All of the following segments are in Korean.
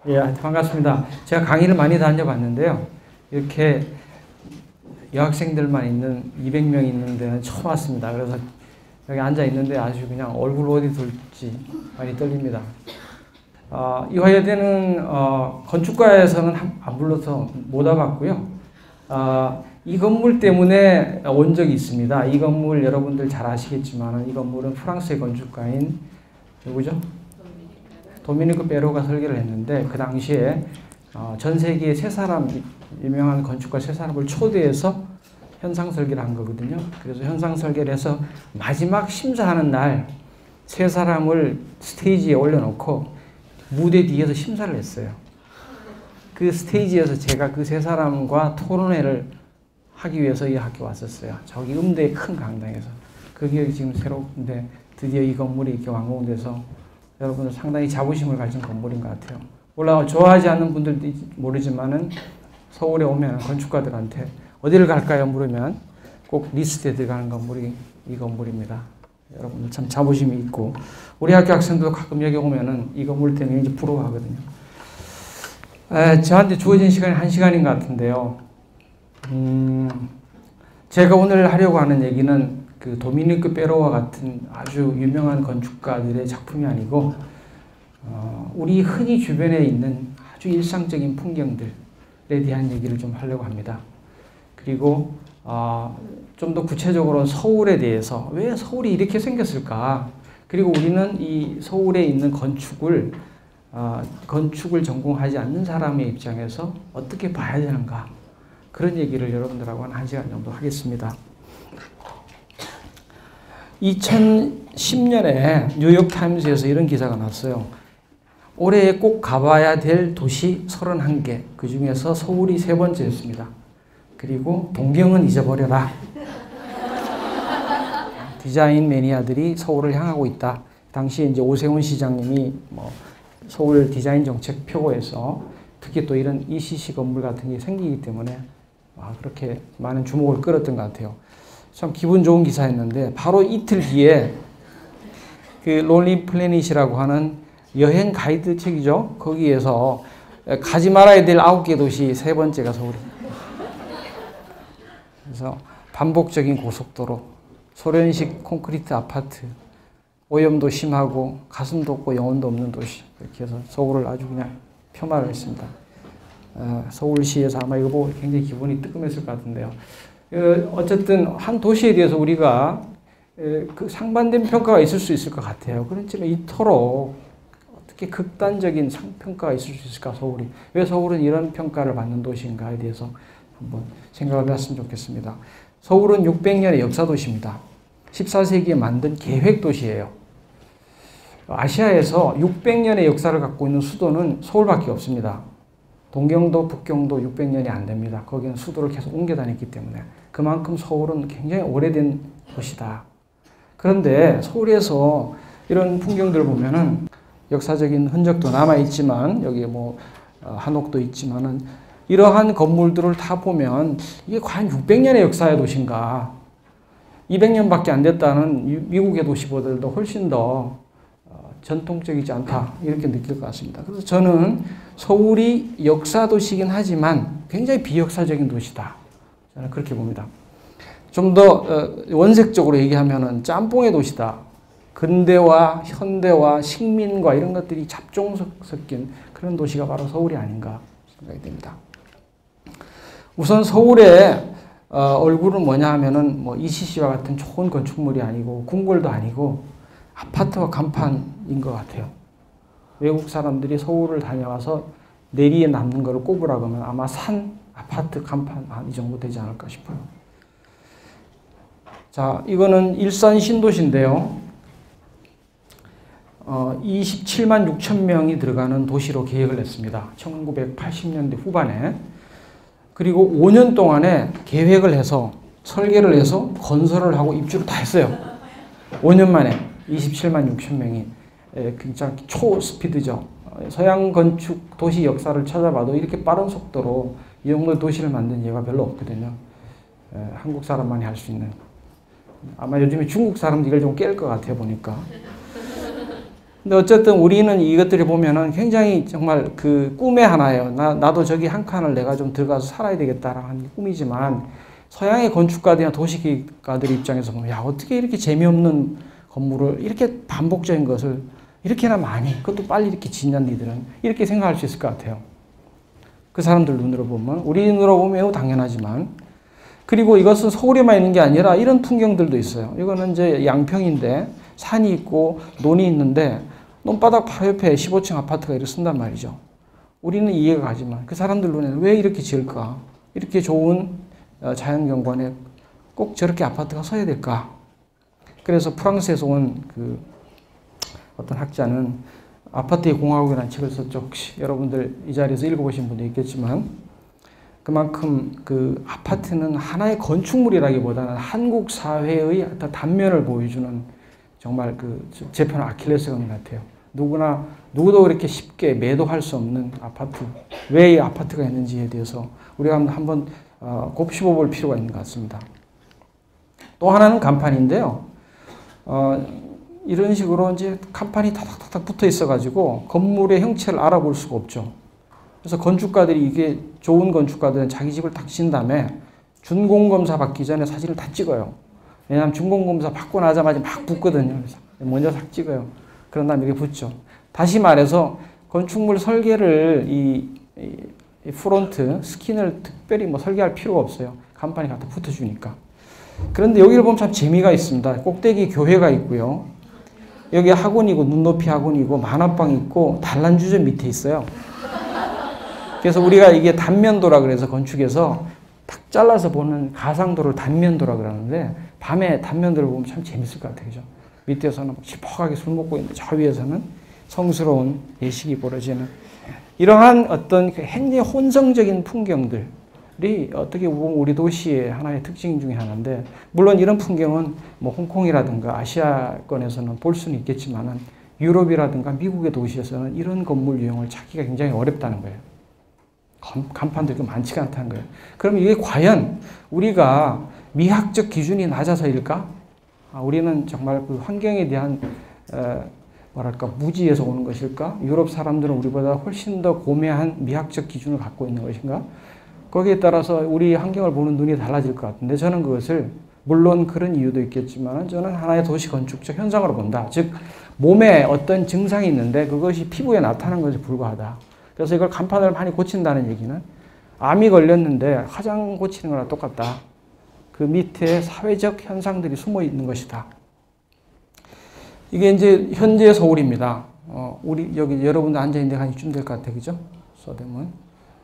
예, 반갑습니다. 제가 강의를 많이 다녀봤는데요. 이렇게 여학생들만 있는 200명 있는 데는 처음 왔습니다. 그래서 여기 앉아 있는데 아주 그냥 얼굴 어디 둘지 많이 떨립니다. 이화여대는 건축과에서는 안 불러서 못 와봤고요. 이 건물 때문에 온 적이 있습니다. 이 건물 여러분들 잘 아시겠지만 이 건물은 프랑스의 건축가인 누구죠? 도미니크 베로가 설계를 했는데 그 당시에 전 세계에 세 사람, 유명한 건축가 세 사람을 초대해서 현상 설계를 한 거거든요. 그래서 현상 설계를 해서 마지막 심사하는 날 세 사람을 스테이지에 올려놓고 무대 뒤에서 심사를 했어요. 그 스테이지에서 제가 그 세 사람과 토론회를 하기 위해서 이 학교에 왔었어요. 저기 음대의 큰 강당에서. 그게 지금 새롭게 드디어 이 건물이 이렇게 완공돼서 여러분들 상당히 자부심을 가진 건물인 것 같아요. 물론 좋아하지 않는 분들도 모르지만은 서울에 오면 건축가들한테 어디를 갈까요? 물으면 꼭 리스트에 들어가는 건물이 이 건물입니다. 여러분들 참 자부심이 있고 우리 학교 학생들도 가끔 여기 오면은 이 건물 때문에 이제 부러워하거든요. 저한테 주어진 시간이 1시간인 것 같은데요. 제가 오늘 하려고 하는 얘기는 그 도미니크 베로와 같은 아주 유명한 건축가들의 작품이 아니고 우리 흔히 주변에 있는 아주 일상적인 풍경들에 대한 얘기를 좀 하려고 합니다. 그리고 좀 더 구체적으로 서울에 대해서 왜 서울이 이렇게 생겼을까? 그리고 우리는 이 서울에 있는 건축을 전공하지 않는 사람의 입장에서 어떻게 봐야 되는가? 그런 얘기를 여러분들하고 한 1시간 정도 하겠습니다. 2010년에 뉴욕타임스에서 이런 기사가 났어요. 올해 꼭 가봐야 될 도시 31개, 그 중에서 서울이 3번째였습니다. 그리고 동경은 잊어버려라. 디자인 매니아들이 서울을 향하고 있다. 당시에 이제 오세훈 시장님이 서울 디자인 정책 표고에서 특히 또 이런 ECC 건물 같은 게 생기기 때문에 그렇게 많은 주목을 끌었던 것 같아요. 참 기분 좋은 기사였는데 바로 이틀 뒤에 그 론리 플래닛이라고 하는 여행 가이드 책이죠. 거기에서 가지 말아야 될 9개 도시 3번째가 서울입니다. 그래서 반복적인 고속도로, 소련식 콘크리트 아파트, 오염도 심하고 가슴도 없고 영혼도 없는 도시, 이렇게 해서 서울을 아주 그냥 폄하를 했습니다. 서울시에서 아마 이거 보고 굉장히 기분이 뜨끔했을 것 같은데요. 어쨌든 한 도시에 대해서 우리가 그 상반된 평가가 있을 수 있을 것 같아요. 그렇지만 이토록 어떻게 극단적인 상평가가 있을 수 있을까, 서울이. 왜 서울은 이런 평가를 받는 도시인가에 대해서 한번 생각을 해봤으면 좋겠습니다. 서울은 600년의 역사도시입니다. 14세기에 만든 계획도시예요. 아시아에서 600년의 역사를 갖고 있는 수도는 서울밖에 없습니다. 동경도, 북경도 600년이 안 됩니다. 거기는 수도를 계속 옮겨 다녔기 때문에. 그만큼 서울은 굉장히 오래된 도시다. 그런데 서울에서 이런 풍경들을 보면은 역사적인 흔적도 남아있지만, 여기 한옥도 있지만은, 이러한 건물들을 다 보면 이게 과연 600년의 역사의 도시인가? 200년밖에 안 됐다는 미국의 도시보다도 훨씬 더 전통적이지 않다, 이렇게 느낄 것 같습니다. 그래서 저는 서울이 역사도시이긴 하지만 굉장히 비역사적인 도시다, 저는 그렇게 봅니다. 좀 더 원색적으로 얘기하면 짬뽕의 도시다. 근대와 현대와 식민과 이런 것들이 잡종 섞인 그런 도시가 바로 서울이 아닌가 생각이 됩니다. 우선 서울의 얼굴은 뭐냐 하면은 ECC와 같은 좋은 건축물이 아니고 궁궐도 아니고 아파트와 간판인 것 같아요. 외국 사람들이 서울을 다녀와서 내리에 남는 거를 꼽으라고 하면 아마 산, 아파트, 간판 이 정도 되지 않을까 싶어요. 자, 이거는 일산 신도시인데요. 27만 6천 명이 들어가는 도시로 계획을 했습니다. 1980년대 후반에. 그리고 5년 동안에 계획을 해서 설계를 해서 건설을 하고 입주를 다 했어요. 5년 만에 27만 6천 명이. 굉장히 초스피드죠. 서양 건축 도시 역사를 찾아봐도 이렇게 빠른 속도로 이 정도 도시를 만든 예가 별로 없거든요. 한국 사람만이 할 수 있는. 아마 요즘에 중국 사람들 이걸 좀 깰 것 같아요, 보니까. 근데 어쨌든 우리는 이것들을 보면은 굉장히 정말 그 꿈의 하나예요. 나도 저기 한 칸을 내가 좀 들어가서 살아야 되겠다라는 꿈이지만 서양의 건축가들이나 도시가들 입장에서 보면 야, 어떻게 이렇게 재미없는 건물을 이렇게 반복적인 것을 이렇게나 많이, 그것도 빨리 이렇게 짓냐, 니들은. 이렇게 생각할 수 있을 것 같아요. 그 사람들 눈으로 보면. 우리 눈으로 보면 매우 당연하지만. 그리고 이것은 서울에만 있는 게 아니라 이런 풍경들도 있어요. 이거는 이제 양평인데 산이 있고 논이 있는데 논바닥 바로 옆에 15층 아파트가 이렇게 쓴단 말이죠. 우리는 이해가 가지만 그 사람들 눈에는 왜 이렇게 지을까? 이렇게 좋은 자연경관에 꼭 저렇게 아파트가 서야 될까? 그래서 프랑스에서 온 그 어떤 학자는 아파트의 공화국이라는 책을 썼죠. 혹시 여러분들 이 자리에서 읽어보신 분도 있겠지만 그만큼 그 아파트는 하나의 건축물이라기보다는 한국 사회의 어떤 단면을 보여주는 정말 그 제 편 아킬레스건 같아요. 누구도 그렇게 쉽게 매도할 수 없는 아파트. 왜 이 아파트가 있는지에 대해서 우리가 한번 곱씹어 볼 필요가 있는 것 같습니다. 또 하나는 간판인데요. 이런 식으로 이제 간판이 타닥타닥 붙어 있어가지고 건물의 형체를 알아볼 수가 없죠. 그래서 건축가들이 이게 좋은 건축가들은 자기 집을 딱 지은 다음에 준공검사 받기 전에 사진을 다 찍어요. 왜냐하면 준공검사 받고 나자마자 막 붙거든요. 그래서 먼저 딱 찍어요. 그런 다음에 이렇게 붙죠. 다시 말해서 건축물 설계를 이 프론트, 스킨을 특별히 뭐 설계할 필요가 없어요. 간판이 갖다 붙어주니까. 그런데 여기를 보면 참 재미가 있습니다. 꼭대기 교회가 있고요. 여기 학원이고 눈높이 학원이고 만화방 있고 단란주점 밑에 있어요. 그래서 우리가 이게 단면도라 그래서 건축에서 탁 잘라서 보는 가상도를 단면도라 그러는데 밤에 단면도를 보면 참 재밌을 것 같아요. 그죠? 밑에서는 시퍼하게 술 먹고 있는데 저 위에서는 성스러운 예식이 벌어지는 이러한 어떤 굉장히 혼성적인 풍경들이 어떻게 보면 우리 도시의 하나의 특징 중에 하나인데 물론 이런 풍경은 뭐 홍콩이라든가 아시아권에서는 볼 수는 있겠지만은 유럽이라든가 미국의 도시에서는 이런 건물 유형을 찾기가 굉장히 어렵다는 거예요. 간판도 이렇게 많지가 않다는 거예요. 그럼 이게 과연 우리가 미학적 기준이 낮아서일까? 우리는 정말 그 환경에 대한 뭐랄까 무지에서 오는 것일까? 유럽 사람들은 우리보다 훨씬 더 고매한 미학적 기준을 갖고 있는 것인가? 거기에 따라서 우리 환경을 보는 눈이 달라질 것 같은데 저는 그것을 물론 그런 이유도 있겠지만 저는 하나의 도시 건축적 현상으로 본다. 즉 몸에 어떤 증상이 있는데 그것이 피부에 나타나는 것에 불과하다. 그래서 이걸 간판을 많이 고친다는 얘기는 암이 걸렸는데 화장 고치는 거랑 똑같다. 그 밑에 사회적 현상들이 숨어 있는 것이다. 이게 이제 현재 서울입니다. 우리 여기 여러분들 앉아 있는 데가 한 이쯤 될 것 같아, 그죠? 서대문.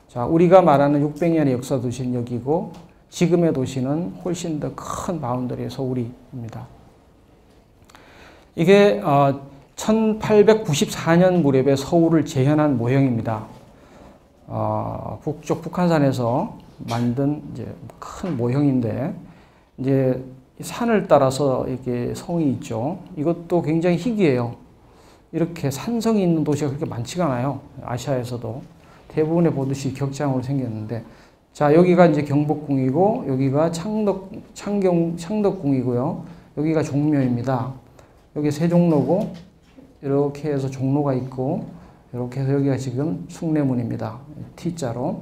자, 우리가 말하는 600년의 역사 도시는 여기고 지금의 도시는 훨씬 더 큰 바운더리의 서울입니다. 이게 1894년 무렵에 서울을 재현한 모형입니다. 북쪽 북한산에서 만든 이제 큰 모형인데 이제 산을 따라서 이렇게 성이 있죠. 이것도 굉장히 희귀해요. 이렇게 산성이 있는 도시가 그렇게 많지가 않아요. 아시아에서도 대부분의 보듯이 격장으로 생겼는데 자 여기가 이제 경복궁이고 여기가 창덕궁이고요. 여기가 종묘입니다. 여기 세종로고 이렇게 해서 종로가 있고 이렇게 해서 여기가 지금 숭례문입니다. T자로.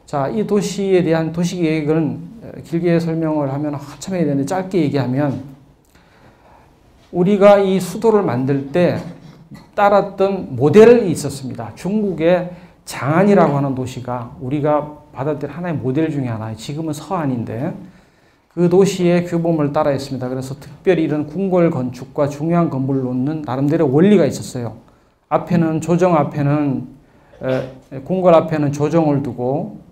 자, 이 도시에 대한 도시계획은 길게 설명을 하면 한참 해야 되는데 짧게 얘기하면 우리가 이 수도를 만들 때 따랐던 모델이 있었습니다. 중국의 장안이라고 하는 도시가 우리가 받았던 하나의 모델 중에 하나예요. 지금은 서안인데 그 도시의 규범을 따라 했습니다. 그래서 특별히 이런 궁궐 건축과 중요한 건물을 놓는 나름대로 원리가 있었어요. 앞에는 궁궐 앞에는 조정을 두고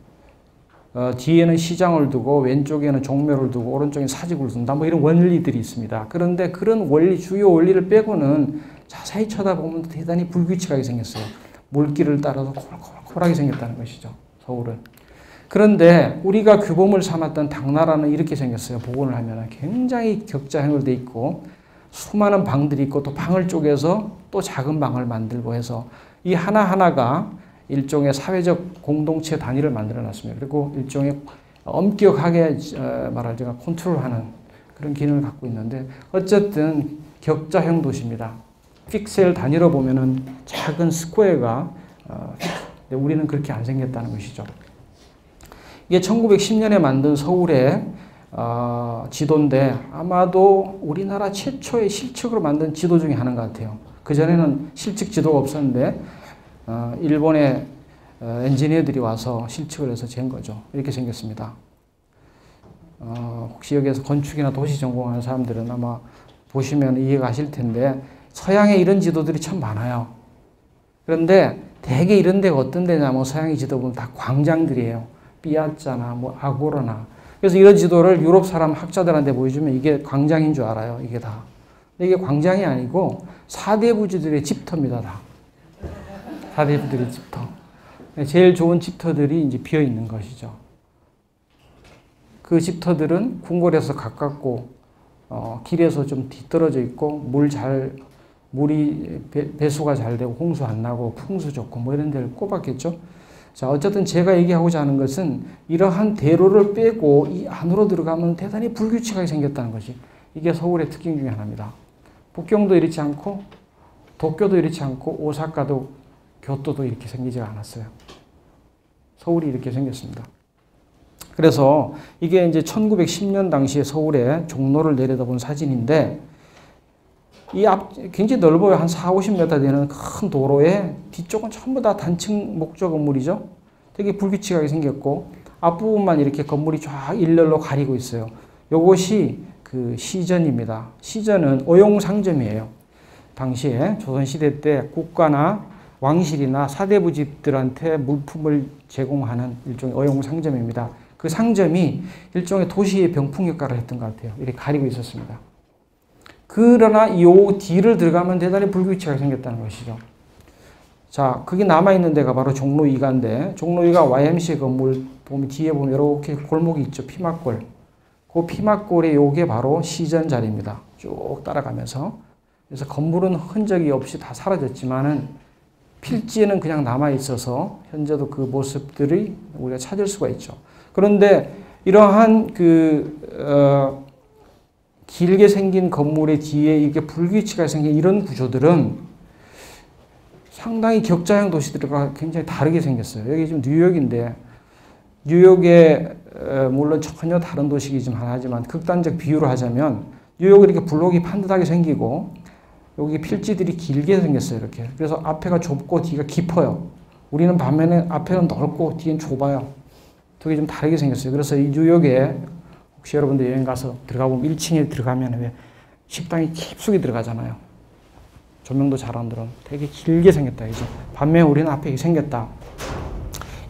뒤에는 시장을 두고 왼쪽에는 종묘를 두고 오른쪽에 사직을 둔다. 뭐 이런 원리들이 있습니다. 그런데 그런 원리 주요 원리를 빼고는 자세히 쳐다보면 대단히 불규칙하게 생겼어요. 물길을 따라서 코락코락하게 생겼다는 것이죠. 서울은. 그런데 우리가 규범을 삼았던 당나라는 이렇게 생겼어요. 복원을 하면 굉장히 격자형으로 돼 있고 수많은 방들이 있고 또 방을 쪼개서 또 작은 방을 만들고 해서 이 하나하나가 일종의 사회적 공동체 단위를 만들어 놨습니다. 그리고 일종의 엄격하게 컨트롤하는 그런 기능을 갖고 있는데 어쨌든 격자형 도시입니다. 픽셀 단위로 보면은 작은 스퀘어가 우리는 그렇게 안 생겼다는 것이죠. 이게 1910년에 만든 서울의 지도인데 아마도 우리나라 최초의 실측으로 만든 지도 중에 하나인 것 같아요. 그전에는 실측 지도가 없었는데 일본의 엔지니어들이 와서 실측을 해서 잰 거죠. 이렇게 생겼습니다. 혹시 여기에서 건축이나 도시 전공하는 사람들은 아마 보시면 이해가 하실 텐데 서양에 이런 지도들이 참 많아요. 그런데 대개 이런 데가 어떤 데냐 뭐 서양의 지도 보면 다 광장들이에요. 피아자나 뭐 아고라나. 그래서 이런 지도를 유럽 사람 학자들한테 보여주면 이게 광장인 줄 알아요. 이게 다. 근데 이게 광장이 아니고 사대부지들의 집터입니다. 다. 사대부들의 집터. 제일 좋은 집터들이 이제 비어 있는 것이죠. 그 집터들은 궁궐에서 가깝고 길에서 좀 뒤떨어져 있고 물이 배수가 잘 되고 홍수 안 나고 풍수 좋고 뭐 이런 데를 꼽았겠죠. 자, 어쨌든 제가 얘기하고자 하는 것은 이러한 대로를 빼고 이 안으로 들어가면 대단히 불규칙하게 생겼다는 것이 이게 서울의 특징 중에 하나입니다. 북경도 이렇지 않고 도쿄도 이렇지 않고 오사카도 교토도 이렇게 생기지가 않았어요. 서울이 이렇게 생겼습니다. 그래서 이게 이제 1910년 당시에 서울의 종로를 내려다본 사진인데 이 굉장히 넓어요. 한 40-50m 되는 큰 도로에 뒤쪽은 전부 다 단층 목조 건물이죠. 되게 불규칙하게 생겼고 앞부분만 이렇게 건물이 쫙 일렬로 가리고 있어요. 이것이 그 시전입니다. 시전은 어용상점이에요. 당시에 조선시대 때 국가나 왕실이나 사대부 집들한테 물품을 제공하는 일종의 어용상점입니다. 그 상점이 일종의 도시의 병풍 역할을 했던 것 같아요. 이렇게 가리고 있었습니다. 그러나 이 뒤를 들어가면 대단히 불규칙하게 생겼다는 것이죠. 자, 그게 남아있는 데가 바로 종로 2가인데, 종로 2가 YMCA 건물 보면 뒤에 보면 이렇게 골목이 있죠. 피막골. 그 피막골에 요게 바로 시전 자리입니다. 쭉 따라가면서. 그래서 건물은 흔적이 없이 다 사라졌지만은 필지에는 그냥 남아있어서 현재도 그 모습들이 우리가 찾을 수가 있죠. 그런데 이러한 길게 생긴 건물의 뒤에 이게 불규칙하게 생긴 이런 구조들은 상당히 격자형 도시들과 굉장히 다르게 생겼어요. 여기 지금 뉴욕인데 뉴욕에 물론 전혀 다른 도시이긴 하지만 극단적 비유를 하자면 뉴욕은 이렇게 블록이 반듯하게 생기고 여기 필지들이 길게 생겼어요. 이렇게. 그래서 앞에가 좁고 뒤가 깊어요. 우리는 반면에 앞에는 넓고 뒤엔 좁아요. 두 개 좀 다르게 생겼어요. 그래서 이 뉴욕에 혹시 여러분들 여행 가서 들어가 보면 1층에 들어가면 왜 식당이 깊숙이 들어가잖아요. 조명도 잘 안 들어. 되게 길게 생겼다. 이제 반면에 우리는 앞에 생겼다.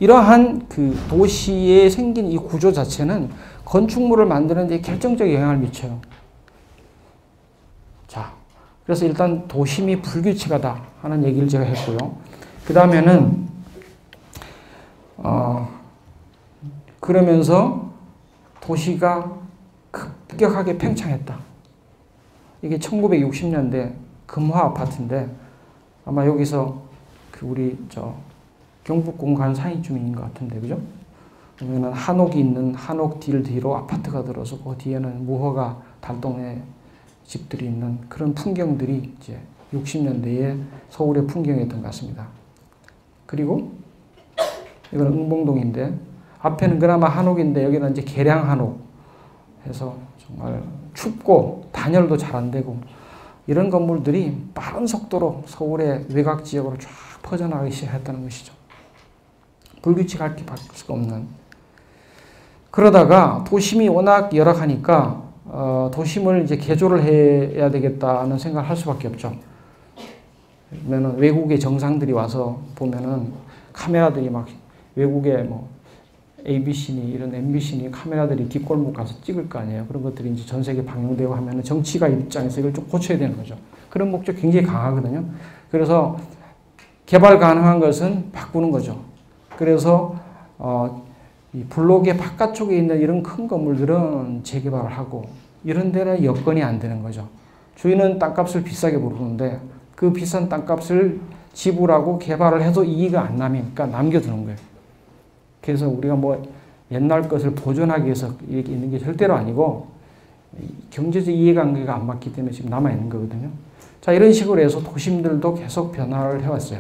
이러한 그 도시에 생긴 이 구조 자체는 건축물을 만드는 데 결정적 영향을 미쳐요. 자, 그래서 일단 도심이 불규칙하다 하는 얘기를 제가 했고요. 그 다음에는 그러면서 도시가 급격하게 팽창했다. 이게 1960년대 금화 아파트인데 아마 여기서 그 우리 경북공 간 사이쯤인 것 같은데 그죠? 그러면 한옥이 있는 한옥 뒤로 아파트가 들어서 그 뒤에는 무허가 달동네 집들이 있는 그런 풍경들이 이제 60년대에 서울의 풍경이었던 것 같습니다. 그리고 이건 응봉동인데 앞에는 그나마 한옥인데 여기는 이제 계량 한옥 해서 정말 춥고 단열도 잘 안 되고 이런 건물들이 빠른 속도로 서울의 외곽 지역으로 쫙 퍼져나가기 시작했다는 것이죠. 불규칙할 수가 없는. 그러다가 도심이 워낙 열악하니까 도심을 이제 개조를 해야 되겠다는 생각을 할 수밖에 없죠. 그러면 외국의 정상들이 와서 보면은 카메라들이 막 외국의 뭐 ABC니 이런 MBC니 카메라들이 뒷골목 가서 찍을 거 아니에요. 그런 것들이 이제 전 세계 방영되고 하면은 정치가 입장에서 이걸 좀 고쳐야 되는 거죠. 그런 목적 굉장히 강하거든요. 그래서 개발 가능한 것은 바꾸는 거죠. 그래서 이 블록의 바깥쪽에 있는 이런 큰 건물들은 재개발을 하고 이런 데는 여건이 안 되는 거죠. 주인은 땅값을 비싸게 부르는데 그 비싼 땅값을 지불하고 개발을 해도 이익이 안 나니까 남겨두는 거예요. 그래서 우리가 뭐 옛날 것을 보존하기 위해서 이렇게 있는 게 절대로 아니고 경제적 이해관계가 안 맞기 때문에 지금 남아있는 거거든요. 자, 이런 식으로 해서 도심들도 계속 변화를 해왔어요.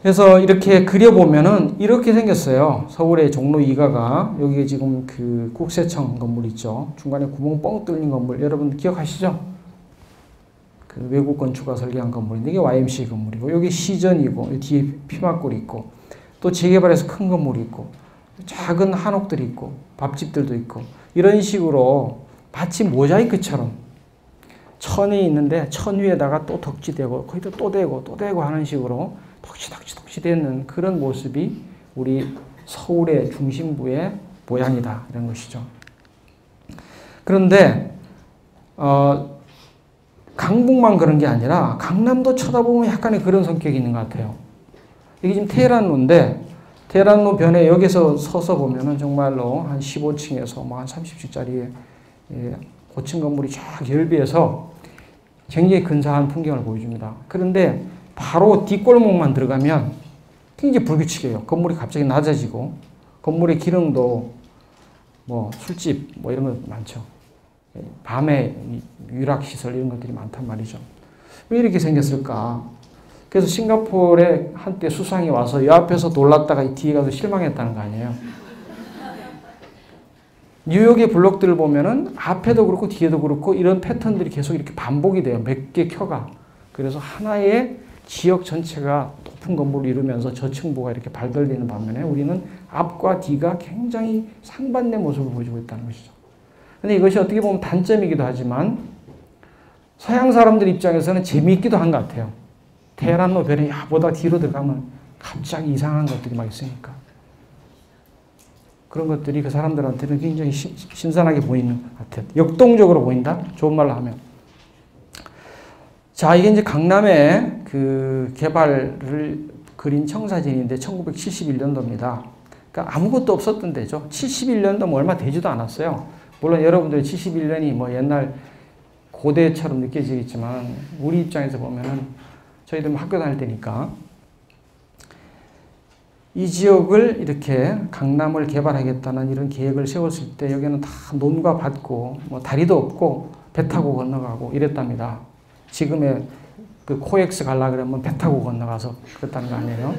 그래서 이렇게 그려보면은 이렇게 생겼어요. 서울의 종로 2가가. 여기 지금 그 국세청 건물 있죠. 중간에 구멍 뻥 뚫린 건물. 여러분 기억하시죠? 그 외국 건축가 설계한 건물인데 이게 YMCA 건물이고, 여기 시전이고, 여기 뒤에 피막골이 있고, 또 재개발해서 큰 건물이 있고, 작은 한옥들이 있고, 밥집들도 있고, 이런 식으로 마치 모자이크처럼 천이 있는데 천 위에다가 또 덕지되고, 거기다 또 대고, 또 대고 하는 식으로 덕지 되는 그런 모습이 우리 서울의 중심부의 모양이다. 이런 것이죠. 그런데, 강북만 그런 게 아니라 강남도 쳐다보면 약간의 그런 성격이 있는 것 같아요. 이게 지금 테헤란로인데, 테헤란로 변에 여기서 서서 보면은 정말로 한 15층에서 뭐 한 30층짜리 고층 건물이 쫙 열비해서 굉장히 근사한 풍경을 보여줍니다. 그런데 바로 뒷골목만 들어가면 굉장히 불규칙해요. 건물이 갑자기 낮아지고, 건물의 기능도 뭐 술집 뭐 이런 거 많죠. 밤에 유락시설 이런 것들이 많단 말이죠. 왜 이렇게 생겼을까? 그래서 싱가포르에 한때 수상이 와서 이 앞에서 놀랐다가 이 뒤에 가서 실망했다는 거 아니에요. 뉴욕의 블록들을 보면은 앞에도 그렇고 뒤에도 그렇고 이런 패턴들이 계속 이렇게 반복이 돼요. 몇 개 켜가. 그래서 하나의 지역 전체가 높은 건물을 이루면서 저층부가 이렇게 발달되는 반면에 우리는 앞과 뒤가 굉장히 상반된 모습을 보여주고 있다는 것이죠. 근데 이것이 어떻게 보면 단점이기도 하지만 서양 사람들 입장에서는 재미있기도 한 것 같아요. 테헤란로 변에 보다 뒤로 들어가면 갑자기 이상한 것들이 막 있으니까. 그런 것들이 그 사람들한테는 굉장히 신선하게 보이는 것 같아요. 역동적으로 보인다? 좋은 말로 하면. 자, 이게 이제 강남의 그 개발을 그린 청사진인데 1971년도입니다. 그러니까 아무것도 없었던 데죠. 71년도 뭐 얼마 되지도 않았어요. 물론 여러분들이 71년이 뭐 옛날 고대처럼 느껴지겠지만 우리 입장에서 보면은 저희들 학교 다닐 때니까 이 지역을 이렇게 강남을 개발하겠다는 이런 계획을 세웠을 때 여기는 다 논과 밭고 뭐 다리도 없고 배 타고 건너가고 이랬답니다. 지금의 그 코엑스 가려고 그러면 배 타고 건너가서 그랬다는 거 아니에요?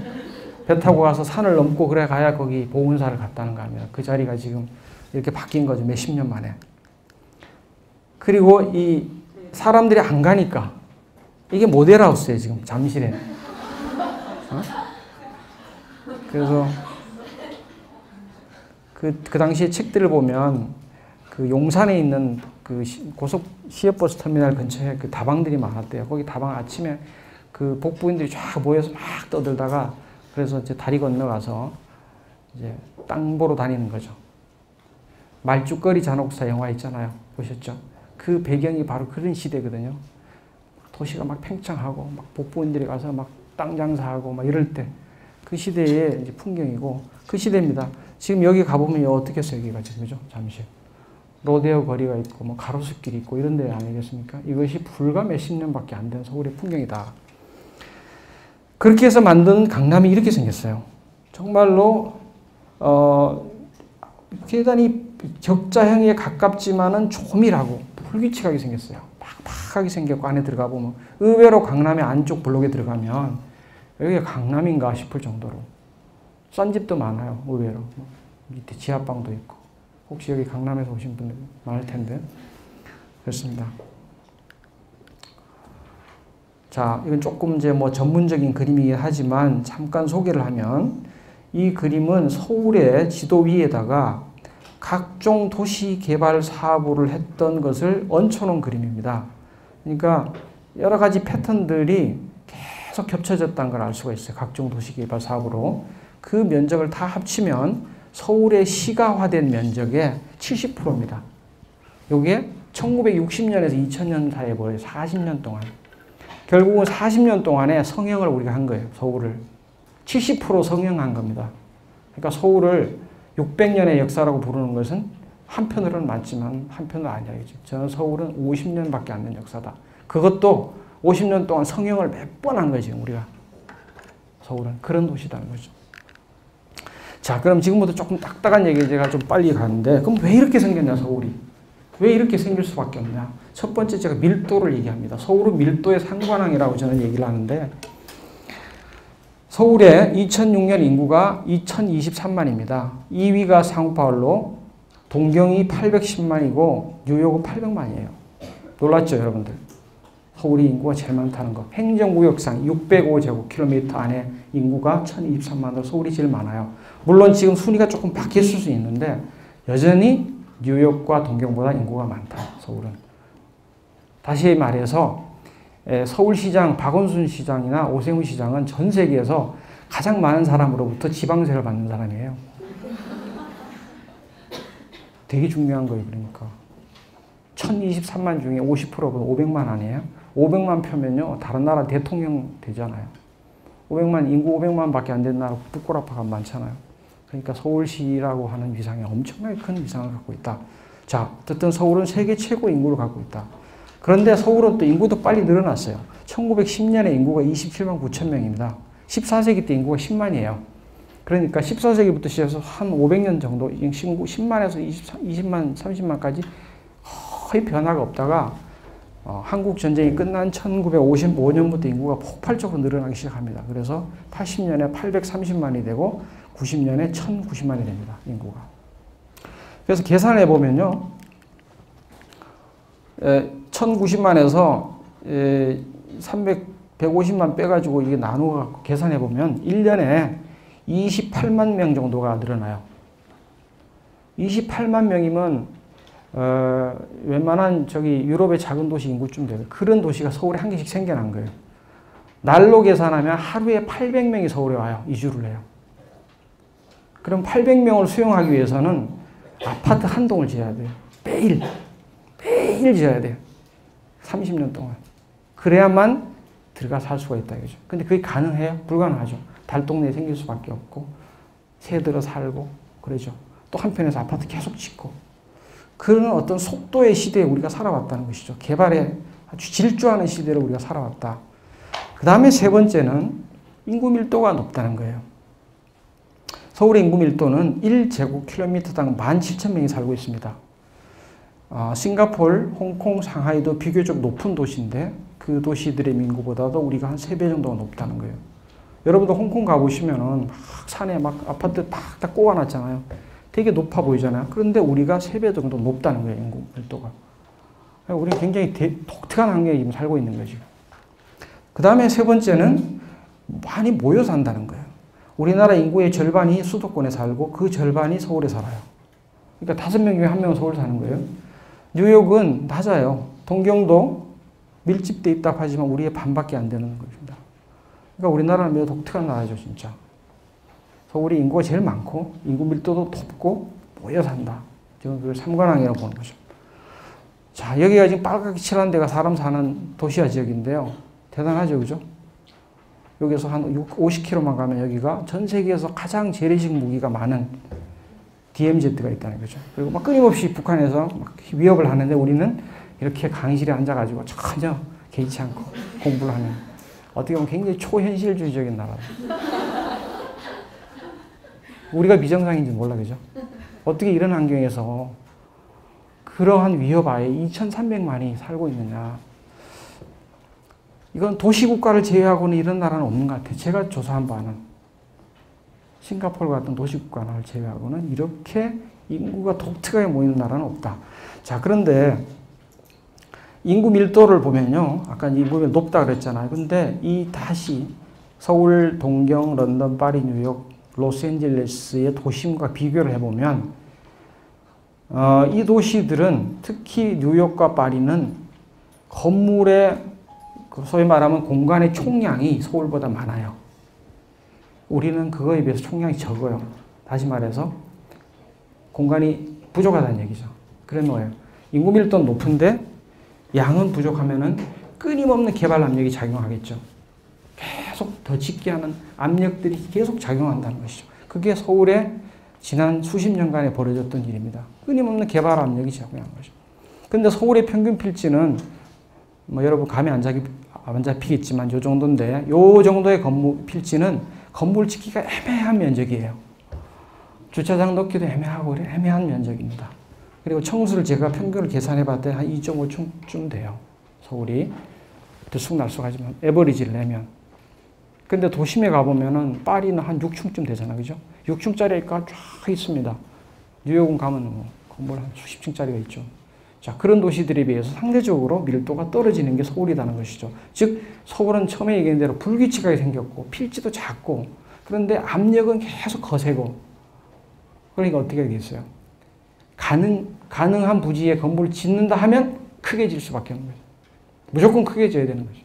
배 타고 가서 산을 넘고 그래 가야 거기 보훈사를 갔다는 거 아니에요? 그 자리가 지금 이렇게 바뀐 거죠. 몇십 년 만에. 그리고 이 사람들이 안 가니까 이게 모델하우스예요. 지금 잠실에. 어? 그래서 그 당시에 책들을 보면 그 용산에 있는 그 고속 시외버스 터미널 근처에 그 다방들이 많았대요. 거기 다방 아침에 그 복부인들이 쫙 모여서 막 떠들다가 그래서 이제 다리 건너가서 이제 땅 보러 다니는 거죠. 말죽거리 잔혹사 영화 있잖아요. 보셨죠? 그 배경이 바로 그런 시대거든요. 도시가 막 팽창하고 막 복부인들이 가서 막 땅 장사하고 막 이럴 때 그 시대의 이제 풍경이고 그 시대입니다. 지금 여기 가보면 어떻게 했어요? 여기가 지금 그죠? 잠시 로데오 거리가 있고 뭐 가로수길이 있고 이런 데 아니겠습니까? 이것이 불과 몇십 년밖에 안 된 서울의 풍경이다. 그렇게 해서 만든 강남이 이렇게 생겼어요. 정말로 계단이 격자형에 가깝지만은 조밀하고 불규칙하게 생겼어요. 팍팍하게 생겼고 안에 들어가 보면 의외로 강남의 안쪽 블록에 들어가면 여기가 강남인가 싶을 정도로 싼 집도 많아요. 의외로 밑에 지하방도 있고 혹시 여기 강남에서 오신 분들 많을 텐데 그렇습니다. 자, 이건 조금 이제 뭐 전문적인 그림이긴 하지만 잠깐 소개를 하면 이 그림은 서울의 지도 위에다가 각종 도시 개발 사업을 했던 것을 얹혀놓은 그림입니다. 그러니까 여러 가지 패턴들이 계속 겹쳐졌다는 걸 알 수가 있어요. 각종 도시 개발 사업으로. 그 면적을 다 합치면 서울의 시가화된 면적의 70%입니다. 이게 1960년에서 2000년 사이에 보여요. 40년 동안. 결국은 40년 동안에 성형을 우리가 한 거예요. 서울을. 70% 성형한 겁니다. 그러니까 서울을 600년의 역사라고 부르는 것은 한편으로는 맞지만 한편으로는 아니야겠죠. 저는 서울은 50년밖에 안 된 역사다. 그것도 50년 동안 성형을 몇 번 한 거예요. 지금 우리가. 서울은. 그런 도시다는 거죠. 자, 그럼 지금부터 조금 딱딱한 얘기 제가 좀 빨리 가는데 그럼 왜 이렇게 생겼냐 서울이. 왜 이렇게 생길 수밖에 없냐? 첫 번째 제가 밀도를 얘기합니다. 서울은 밀도의 상관왕이라고 저는 얘기를 하는데 서울의 2006년 인구가 2023만입니다. 2위가 상파울로, 동경이 810만이고 뉴욕은 800만이에요. 놀랐죠, 여러분들? 서울이 인구가 제일 많다는 거. 행정구역상 605제곱킬로미터 안에 인구가 1023만으로 서울이 제일 많아요. 물론 지금 순위가 조금 바뀌었을 수 있는데 여전히 뉴욕과 동경보다 인구가 많다, 서울은. 다시 말해서 서울시장 박원순 시장이나 오세훈 시장은 전 세계에서 가장 많은 사람으로부터 지방세를 받는 사람이에요. 되게 중요한 거예요, 그러니까. 1023만 중에 50%가 500만 아니에요? 500만 표면요, 다른 나라 대통령 되잖아요. 500만, 인구 500만 밖에 안 되는 나라 부끄러파가 많잖아요. 그러니까 서울시라고 하는 위상이 엄청나게 큰 위상을 갖고 있다. 자, 어쨌든 서울은 세계 최고 인구를 갖고 있다. 그런데 서울은 또 인구도 빨리 늘어났어요. 1910년에 인구가 27만 9천 명입니다. 14세기 때 인구가 10만이에요. 그러니까 14세기부터 시작해서 한 500년 정도, 10만에서 20만, 30만까지 거의 변화가 없다가 한국 전쟁이 끝난 1955년부터 인구가 폭발적으로 늘어나기 시작합니다. 그래서 80년에 830만이 되고 90년에 1090만이 됩니다, 인구가. 그래서 계산해 보면요, 1090만에서 150만 빼가지고 이게 나누어 계산해 보면 1년에 28만 명 정도가 늘어나요. 28만 명이면 웬만한 유럽의 작은 도시 인구쯤 돼요. 그런 도시가 서울에 한 개씩 생겨난 거예요. 날로 계산하면 하루에 800명이 서울에 와요. 이주를 해요. 그럼 800명을 수용하기 위해서는 아파트 한 동을 지어야 돼요. 매일 지어야 돼요. 30년 동안. 그래야만 들어가 살 수가 있다 이거죠. 근데 그게 가능해요? 불가능하죠. 달동네에 생길 수밖에 없고 새들어 살고 그러죠. 또 한편에서 아파트 계속 짓고 그런 어떤 속도의 시대에 우리가 살아왔다는 것이죠. 개발에 아주 질주하는 시대를 우리가 살아왔다. 그 다음에 세 번째는 인구 밀도가 높다는 거예요. 서울의 인구 밀도는 1제곱킬로미터당 17,000명이 살고 있습니다. 싱가포르, 홍콩, 상하이도 비교적 높은 도시인데 그 도시들의 인구보다도 우리가 한 3배 정도가 높다는 거예요. 여러분도 홍콩 가보시면은 막 산에 막 아파트 팍 꽂아놨잖아요. 되게 높아 보이잖아요. 그런데 우리가 3배 정도 높다는 거예요, 인구 밀도가. 우리는 굉장히 독특한 환경에 지금 살고 있는 거죠. 그 다음에 세 번째는 많이 모여 산다는 거예요. 우리나라 인구의 절반이 수도권에 살고 그 절반이 서울에 살아요. 그러니까 5명 중에 1명은 서울 사는 거예요. 뉴욕은 낮아요. 동경도 밀집돼 있다고 하지만 우리의 반밖에 안 되는 것입니다. 그러니까 우리나라는 매우 독특한 나라죠, 진짜. 서울이 인구가 제일 많고 인구 밀도도 높고 모여 산다. 저는 그걸 삼관왕이라고 보는 거죠. 자, 여기가 지금 빨갛게 칠한 데가 사람 사는 도시화 지역인데요. 대단하죠, 그죠? 여기서 한 50km만 가면 여기가 전 세계에서 가장 재래식 무기가 많은 DMZ가 있다는 거죠. 그리고 막 끊임없이 북한에서 막 위협을 하는데 우리는 이렇게 강의실에 앉아가지고 전혀 개의치 않고 공부를 하는 어떻게 보면 굉장히 초현실주의적인 나라. 우리가 비정상인지 몰라, 그죠? 어떻게 이런 환경에서 그러한 위협 하에 2,300만이 살고 있느냐. 이건 도시국가를 제외하고는 이런 나라는 없는 것 같아요. 제가 조사한 바는. 싱가포르 같은 도시국가를 제외하고는 이렇게 인구가 독특하게 모이는 나라는 없다. 자, 그런데 인구 밀도를 보면요. 아까 인구 밀도 높다 그랬잖아요. 근데 이 다시 서울, 동경, 런던, 파리, 뉴욕, 로스앤젤레스의 도심과 비교를 해보면 이 도시들은 특히 뉴욕과 파리는 건물의 소위 말하면 공간의 총량이 서울보다 많아요. 우리는 그거에 비해서 총량이 적어요. 다시 말해서 공간이 부족하다는 얘기죠. 그런 거예요. 인구 밀도는 높은데 양은 부족하면은 끊임없는 개발 압력이 작용하겠죠. 계속 더 짓게 하는 압력들이 계속 작용한다는 것이죠. 그게 서울에 지난 수십 년간에 벌어졌던 일입니다. 끊임없는 개발 압력이 작용하는 거죠. 근데 서울의 평균 필지는 뭐 여러분 감이 안 잡히겠지만 요 정도인데 요 정도의 건물 필지는 건물 짓기가 애매한 면적이에요. 주차장 넣기도 애매하고 애매한 면적입니다. 그리고 청수를 제가 평균을 계산해 봤더니 한 2.5층쯤 돼요. 서울이. 들쑥날쑥하지만 에버리지를 내면. 근데 도심에 가보면은 파리는 한 6층쯤 되잖아. 그죠? 6층짜리가 쫙 있습니다. 뉴욕은 가면 뭐 건물 한 수십 층짜리가 있죠. 자, 그런 도시들에 비해서 상대적으로 밀도가 떨어지는 게 서울이라는 것이죠. 즉, 서울은 처음에 얘기한 대로 불규칙하게 생겼고, 필지도 작고, 그런데 압력은 계속 거세고, 그러니까 어떻게 되겠어요? 가능한 부지에 건물을 짓는다 하면 크게 질 수밖에 없는 거죠. 무조건 크게 져야 되는 거죠.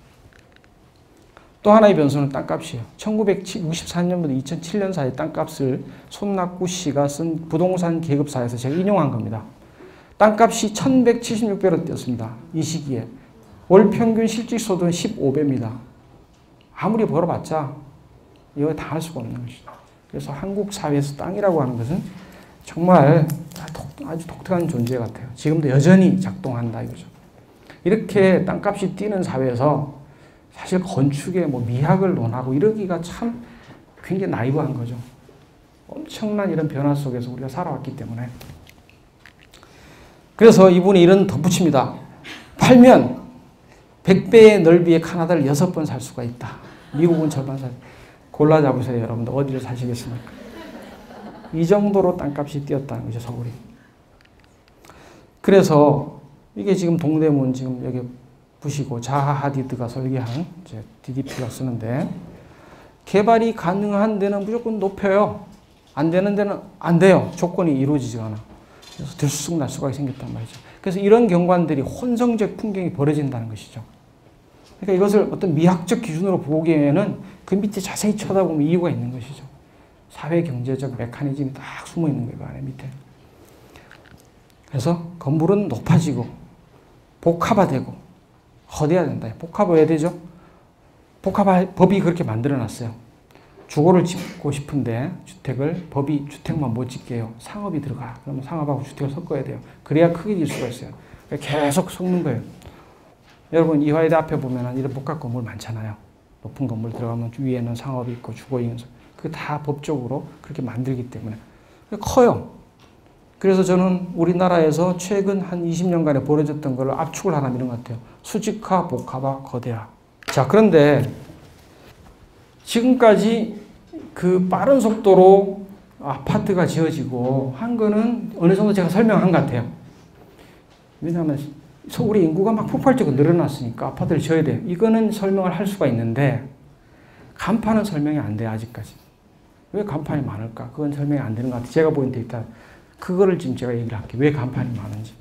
또 하나의 변수는 땅값이에요. 1964년부터 2007년 사이 땅값을 손낙구 씨가 쓴 부동산 계급사에서 제가 인용한 겁니다. 땅값이 1176배로 뛰었습니다. 이 시기에. 월 평균 실질소득은 15배입니다. 아무리 벌어봤자 이거 다 할 수가 없는 것이죠. 그래서 한국 사회에서 땅이라고 하는 것은 정말 아주 독특한 존재 같아요. 지금도 여전히 작동한다 이거죠. 이렇게 땅값이 뛰는 사회에서 사실 건축의 뭐 미학을 논하고 이러기가 참 굉장히 나이브한 거죠. 엄청난 이런 변화 속에서 우리가 살아왔기 때문에. 그래서 이분이 이런 덧붙입니다. 팔면 100배의 넓이의 카나다를 6번 살 수가 있다. 미국은 절반 살. 골라 잡으세요, 여러분들. 어디를 사시겠습니까? 이 정도로 땅값이 뛰었다는 거죠, 서울이. 그래서 이게 지금 동대문 지금 여기 보시고 자하 하디드가 설계한 이제 DDP가 쓰는데 개발이 가능한 데는 무조건 높여요. 안 되는 데는 안 돼요. 조건이 이루어지지가 않아. 그래서 들쑥날쑥하게 생겼단 말이죠. 그래서 이런 경관들이 혼성적 풍경이 벌어진다는 것이죠. 그러니까 이것을 어떤 미학적 기준으로 보기에는 그 밑에 자세히 쳐다보면 이유가 있는 것이죠. 사회 경제적 메커니즘이 딱 숨어 있는 거예요, 그 안에 밑에. 그래서 건물은 높아지고 복합화되고 허대해야 된다. 복합화해야 되죠. 복합화법이 그렇게 만들어놨어요. 주거를 짓고 싶은데 주택을 법이 주택만 못 짓게 해요. 상업이 들어가. 그러면 상업하고 주택을 섞어야 돼요. 그래야 크게 질 수가 있어요. 계속 섞는 거예요. 여러분 이화여대 앞에 보면 이런 복합 건물 많잖아요. 높은 건물 들어가면 위에는 상업이 있고 주거 있는 그게 다 법적으로 그렇게 만들기 때문에 커요. 그래서 저는 우리나라에서 최근 한 20년간에 벌어졌던 걸 압축을 하나 이런 것 같아요. 수직화, 복합화, 거대화. 자, 그런데 지금까지 그 빠른 속도로 아파트가 지어지고 한 거는 어느 정도 제가 설명한 것 같아요. 왜냐하면 서울의 인구가 막 폭발적으로 늘어났으니까 아파트를 지어야 돼요. 이거는 설명을 할 수가 있는데 간판은 설명이 안 돼요, 아직까지. 왜 간판이 많을까? 그건 설명이 안 되는 것 같아요. 제가 보인 데이터. 그거를 지금 제가 얘기를 할게요. 왜 간판이 많은지.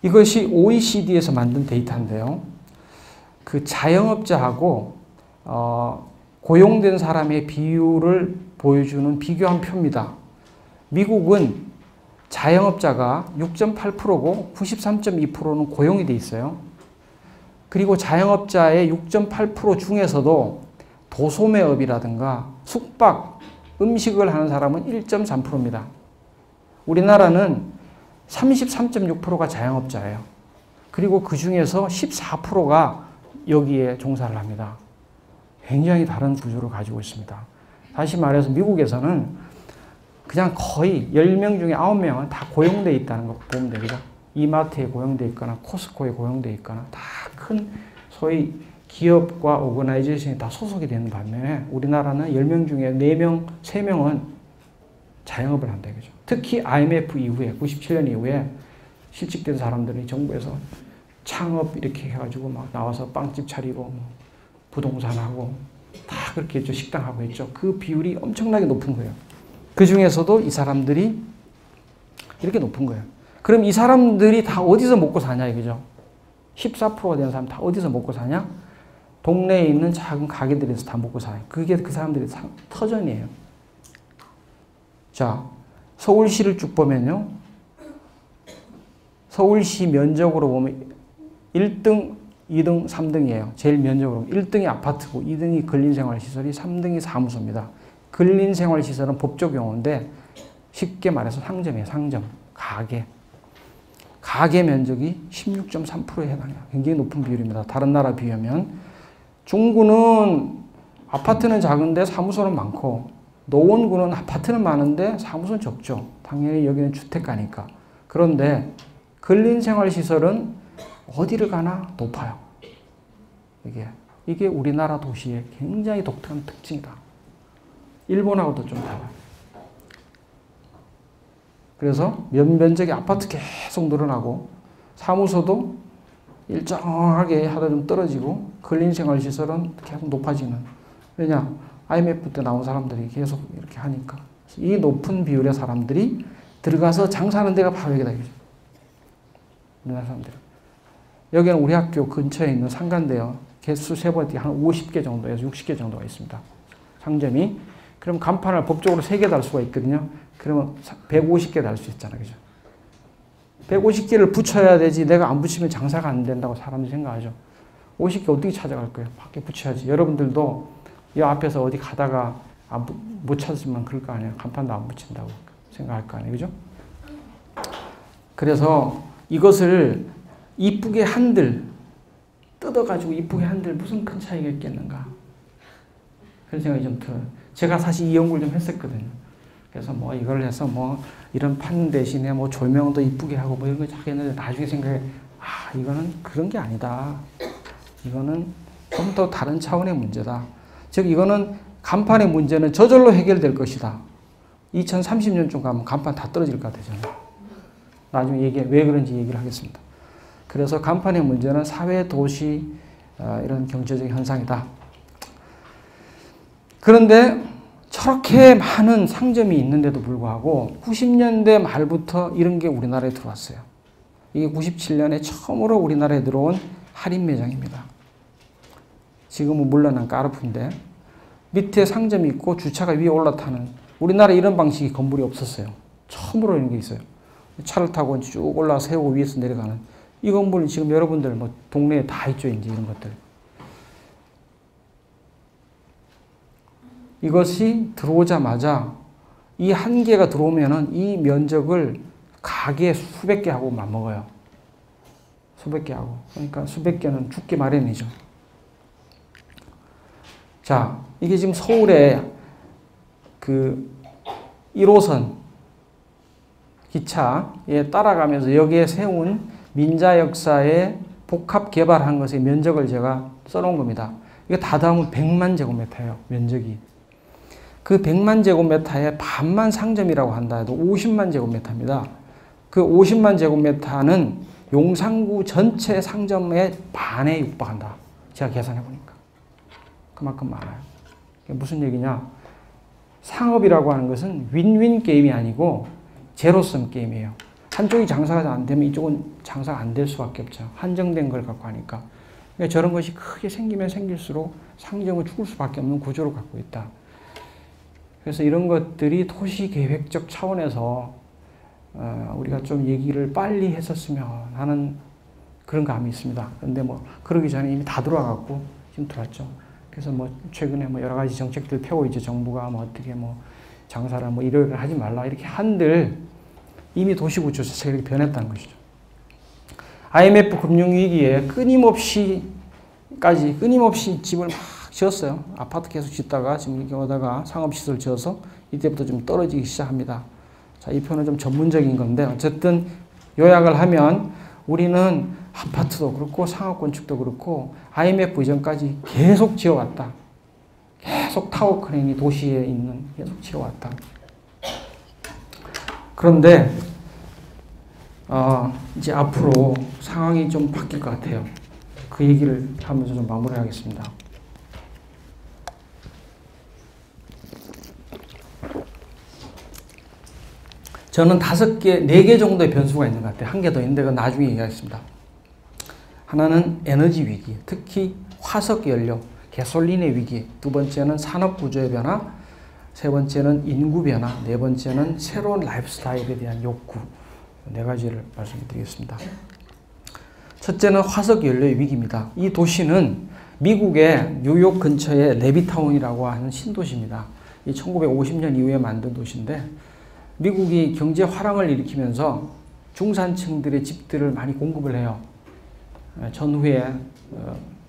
이것이 OECD에서 만든 데이터인데요. 그 자영업자하고 고용된 사람의 비율을 보여주는 비교한 표입니다. 미국은 자영업자가 6.8%고 93.2%는 고용이 돼 있어요. 그리고 자영업자의 6.8% 중에서도 도소매업이라든가 숙박, 음식을 하는 사람은 1.3%입니다. 우리나라는 33.6%가 자영업자예요. 그리고 그 중에서 14%가 여기에 종사를 합니다. 굉장히 다른 구조를 가지고 있습니다. 다시 말해서 미국에서는 그냥 거의 10명 중에 9명은 다 고용되어 있다는 거 보면 됩니다. 이마트에 고용되어 있거나 코스코에 고용되어 있거나 다 큰 소위 기업과 오거나이제이션이 다 소속이 되는 반면에 우리나라는 10명 중에 4명, 3명은 자영업을 한다 이거죠. 특히 IMF 이후에 97년 이후에 실직된 사람들이 정부에서 창업 이렇게 해가지고 막 나와서 빵집 차리고 뭐 부동산하고 다 그렇게 했죠. 식당하고 했죠. 그 비율이 엄청나게 높은 거예요. 그 중에서도 이 사람들이 이렇게 높은 거예요. 그럼 이 사람들이 다 어디서 먹고 사냐 이거죠. 14%가 되는 사람 다 어디서 먹고 사냐? 동네에 있는 작은 가게들에서 다 먹고 사요. 그게 그 사람들의 터전이에요. 자, 서울시를 쭉 보면요. 서울시 면적으로 보면 1등, 2등, 3등이에요. 제일 면적으로. 1등이 아파트고 2등이 근린생활시설이 3등이 사무소입니다. 근린생활시설은 법적 용어인데 쉽게 말해서 상점이에요. 상점. 가게. 가게 면적이 16.3%에 해당해요. 굉장히 높은 비율입니다. 다른 나라 비하면. 중구는 아파트는 작은데 사무소는 많고 노원구는 아파트는 많은데 사무소는 적죠. 당연히 여기는 주택가니까. 그런데 근린생활시설은 어디를 가나 높아요. 이게 우리나라 도시의 굉장히 독특한 특징이다. 일본하고도 좀 달라요. 그래서 면적이 아파트 계속 늘어나고 사무소도 일정하게 하다 좀 떨어지고 근린생활시설은 계속 높아지는. 왜냐? IMF 때 나온 사람들이 계속 이렇게 하니까. 이 높은 비율의 사람들이 들어가서 장사하는 데가 바로 여기다. 우리나라 사람들이. 여기는 우리 학교 근처에 있는 상가인데요. 개수 세보니 한 50개 정도에서 60개 정도가 있습니다. 상점이. 그럼 간판을 법적으로 3개 달 수가 있거든요. 그러면 150개 달 수 있잖아요. 그죠? 150개를 붙여야 되지 내가 안 붙이면 장사가 안 된다고 사람들이 생각하죠. 50개 어떻게 찾아갈 거예요? 밖에 붙여야지. 여러분들도 이 앞에서 어디 가다가 못 찾으면 그럴 거 아니에요. 간판도 안 붙인다고 생각할 거 아니에요. 그죠? 그래서 이것을 이쁘게 한들 뜯어가지고 이쁘게 한들 무슨 큰 차이가 있겠는가. 그런 생각이 좀 들어요. 제가 사실 이 연구를 좀 했었거든요. 그래서 뭐 이걸 해서 뭐 이런 판 대신에 뭐 조명도 이쁘게 하고 뭐 이런 거 하겠는데 나중에 생각해 이거는 그런 게 아니다. 이거는 좀 더 다른 차원의 문제다. 즉 이거는 간판의 문제는 저절로 해결될 것이다. 2030년쯤 가면 간판 다 떨어질 것 같아요. 나중에 왜 그런지 얘기를 하겠습니다. 그래서 간판의 문제는 사회, 도시, 이런 경제적 현상이다. 그런데 저렇게 많은 상점이 있는데도 불구하고 90년대 말부터 이런 게 우리나라에 들어왔어요. 이게 97년에 처음으로 우리나라에 들어온 할인 매장입니다. 지금은 물러난 까르푸인데 밑에 상점이 있고 주차가 위에 올라타는, 우리나라에 이런 방식이 건물이 없었어요. 처음으로 이런 게 있어요. 차를 타고 쭉 올라 세우고 위에서 내려가는 이 건물은 지금 여러분들 뭐 동네에 다 있죠. 이제 이런 것들. 이것이 들어오자마자 이 한 개가 들어오면은 이 면적을 가게 수백 개 하고 맞먹어요. 수백 개 하고. 그러니까 수백 개는 죽기 마련이죠. 자, 이게 지금 서울에 그 1호선 기차에 따라가면서 여기에 세운 민자 역사에 복합 개발한 것의 면적을 제가 써놓은 겁니다. 이게 다 더하면 100만 제곱미터예요. 면적이. 그 100만 제곱미터의 반만 상점이라고 한다 해도 50만 제곱미터입니다. 그 50만 제곱미터는 용산구 전체 상점의 반에 육박한다. 제가 계산해 보니까. 그만큼 많아요. 이게 무슨 얘기냐? 상업이라고 하는 것은 윈윈 게임이 아니고 제로섬 게임이에요. 한쪽이 장사가 안 되면 이쪽은 장사가 안 될 수밖에 없죠. 한정된 걸 갖고 하니까. 그러니까 저런 것이 크게 생기면 생길수록 상점은 죽을 수밖에 없는 구조를 갖고 있다. 그래서 이런 것들이 도시계획적 차원에서 우리가 좀 얘기를 빨리 했었으면 하는 그런 감이 있습니다. 그런데 뭐 그러기 전에 이미 다 들어와갖고 지금 들어왔죠. 그래서 뭐 최근에 뭐 여러 가지 정책들 펴고 있죠. 정부가 뭐 어떻게 뭐 장사를 뭐 일요일에 하지 말라 이렇게 한들 이미 도시구조 자체가 이렇게 변했다는 것이죠. IMF 금융위기에 끊임없이 집을 막 지었어요. 아파트 계속 짓다가 지금 이렇게 오다가 상업시설 지어서 이때부터 좀 떨어지기 시작합니다. 자, 이 표는 좀 전문적인 건데 어쨌든 요약을 하면 우리는 아파트도 그렇고 상업건축도 그렇고 IMF 이전까지 계속 지어왔다. 계속 타워 크레인이 도시에 있는 계속 지어왔다. 그런데 이제 앞으로 상황이 좀 바뀔 것 같아요. 그 얘기를 하면서 좀 마무리하겠습니다. 저는 4개 정도의 변수가 있는 것 같아요. 한 개 더 있는데 그건 나중에 얘기하겠습니다. 하나는 에너지 위기, 특히 화석 연료, 가솔린의 위기, 두 번째는 산업 구조의 변화, 세 번째는 인구 변화, 네 번째는 새로운 라이프 스타일에 대한 욕구. 4가지를 말씀드리겠습니다. 첫째는 화석 연료의 위기입니다. 이 도시는 미국의 뉴욕 근처의 레비타운이라고 하는 신도시입니다. 이 1950년 이후에 만든 도시인데 미국이 경제 화랑을 일으키면서 중산층들의 집들을 많이 공급을 해요. 전후에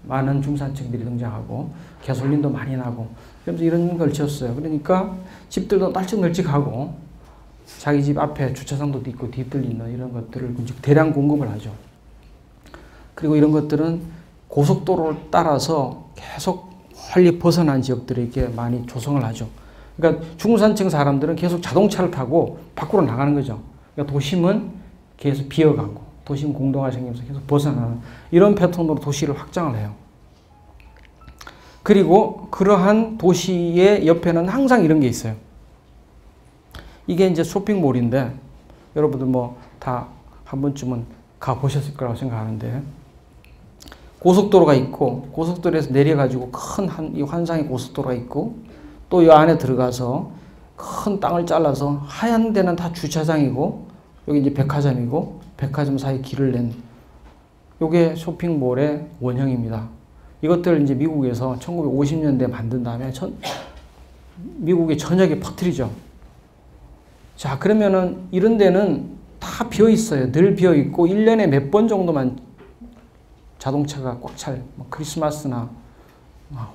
많은 중산층들이 등장하고 가솔린도 많이 나고 그러면서 이런 걸 지었어요. 그러니까 집들도 널찍널찍하고 자기 집 앞에 주차장도 있고 뒤뜰 있는 이런 것들을 대량 공급을 하죠. 그리고 이런 것들은 고속도로를 따라서 계속 멀리 벗어난 지역들에 이렇게 많이 조성을 하죠. 그러니까 중산층 사람들은 계속 자동차를 타고 밖으로 나가는 거죠. 그러니까 도심은 계속 비어가고 도심 공동화 생기면서 계속 벗어나는 이런 패턴으로 도시를 확장을 해요. 그리고 그러한 도시의 옆에는 항상 이런 게 있어요. 이게 이제 쇼핑몰인데 여러분들 뭐 다 한 번쯤은 가보셨을 거라고 생각하는데 고속도로가 있고 고속도로에서 내려가지고 큰 이 환상의 고속도로가 있고 또 이 안에 들어가서 큰 땅을 잘라서 하얀 데는 다 주차장이고 여기 이제 백화점이고 백화점 사이 길을 낸 요게 쇼핑몰의 원형입니다. 이것들 이제 미국에서 1950년대에 만든 다음에 미국의 전역에 퍼뜨리죠. 자, 그러면은 이런 데는 다 비어 있어요. 늘 비어 있고 1년에 몇 번 정도만 자동차가 꽉 찰, 뭐 크리스마스나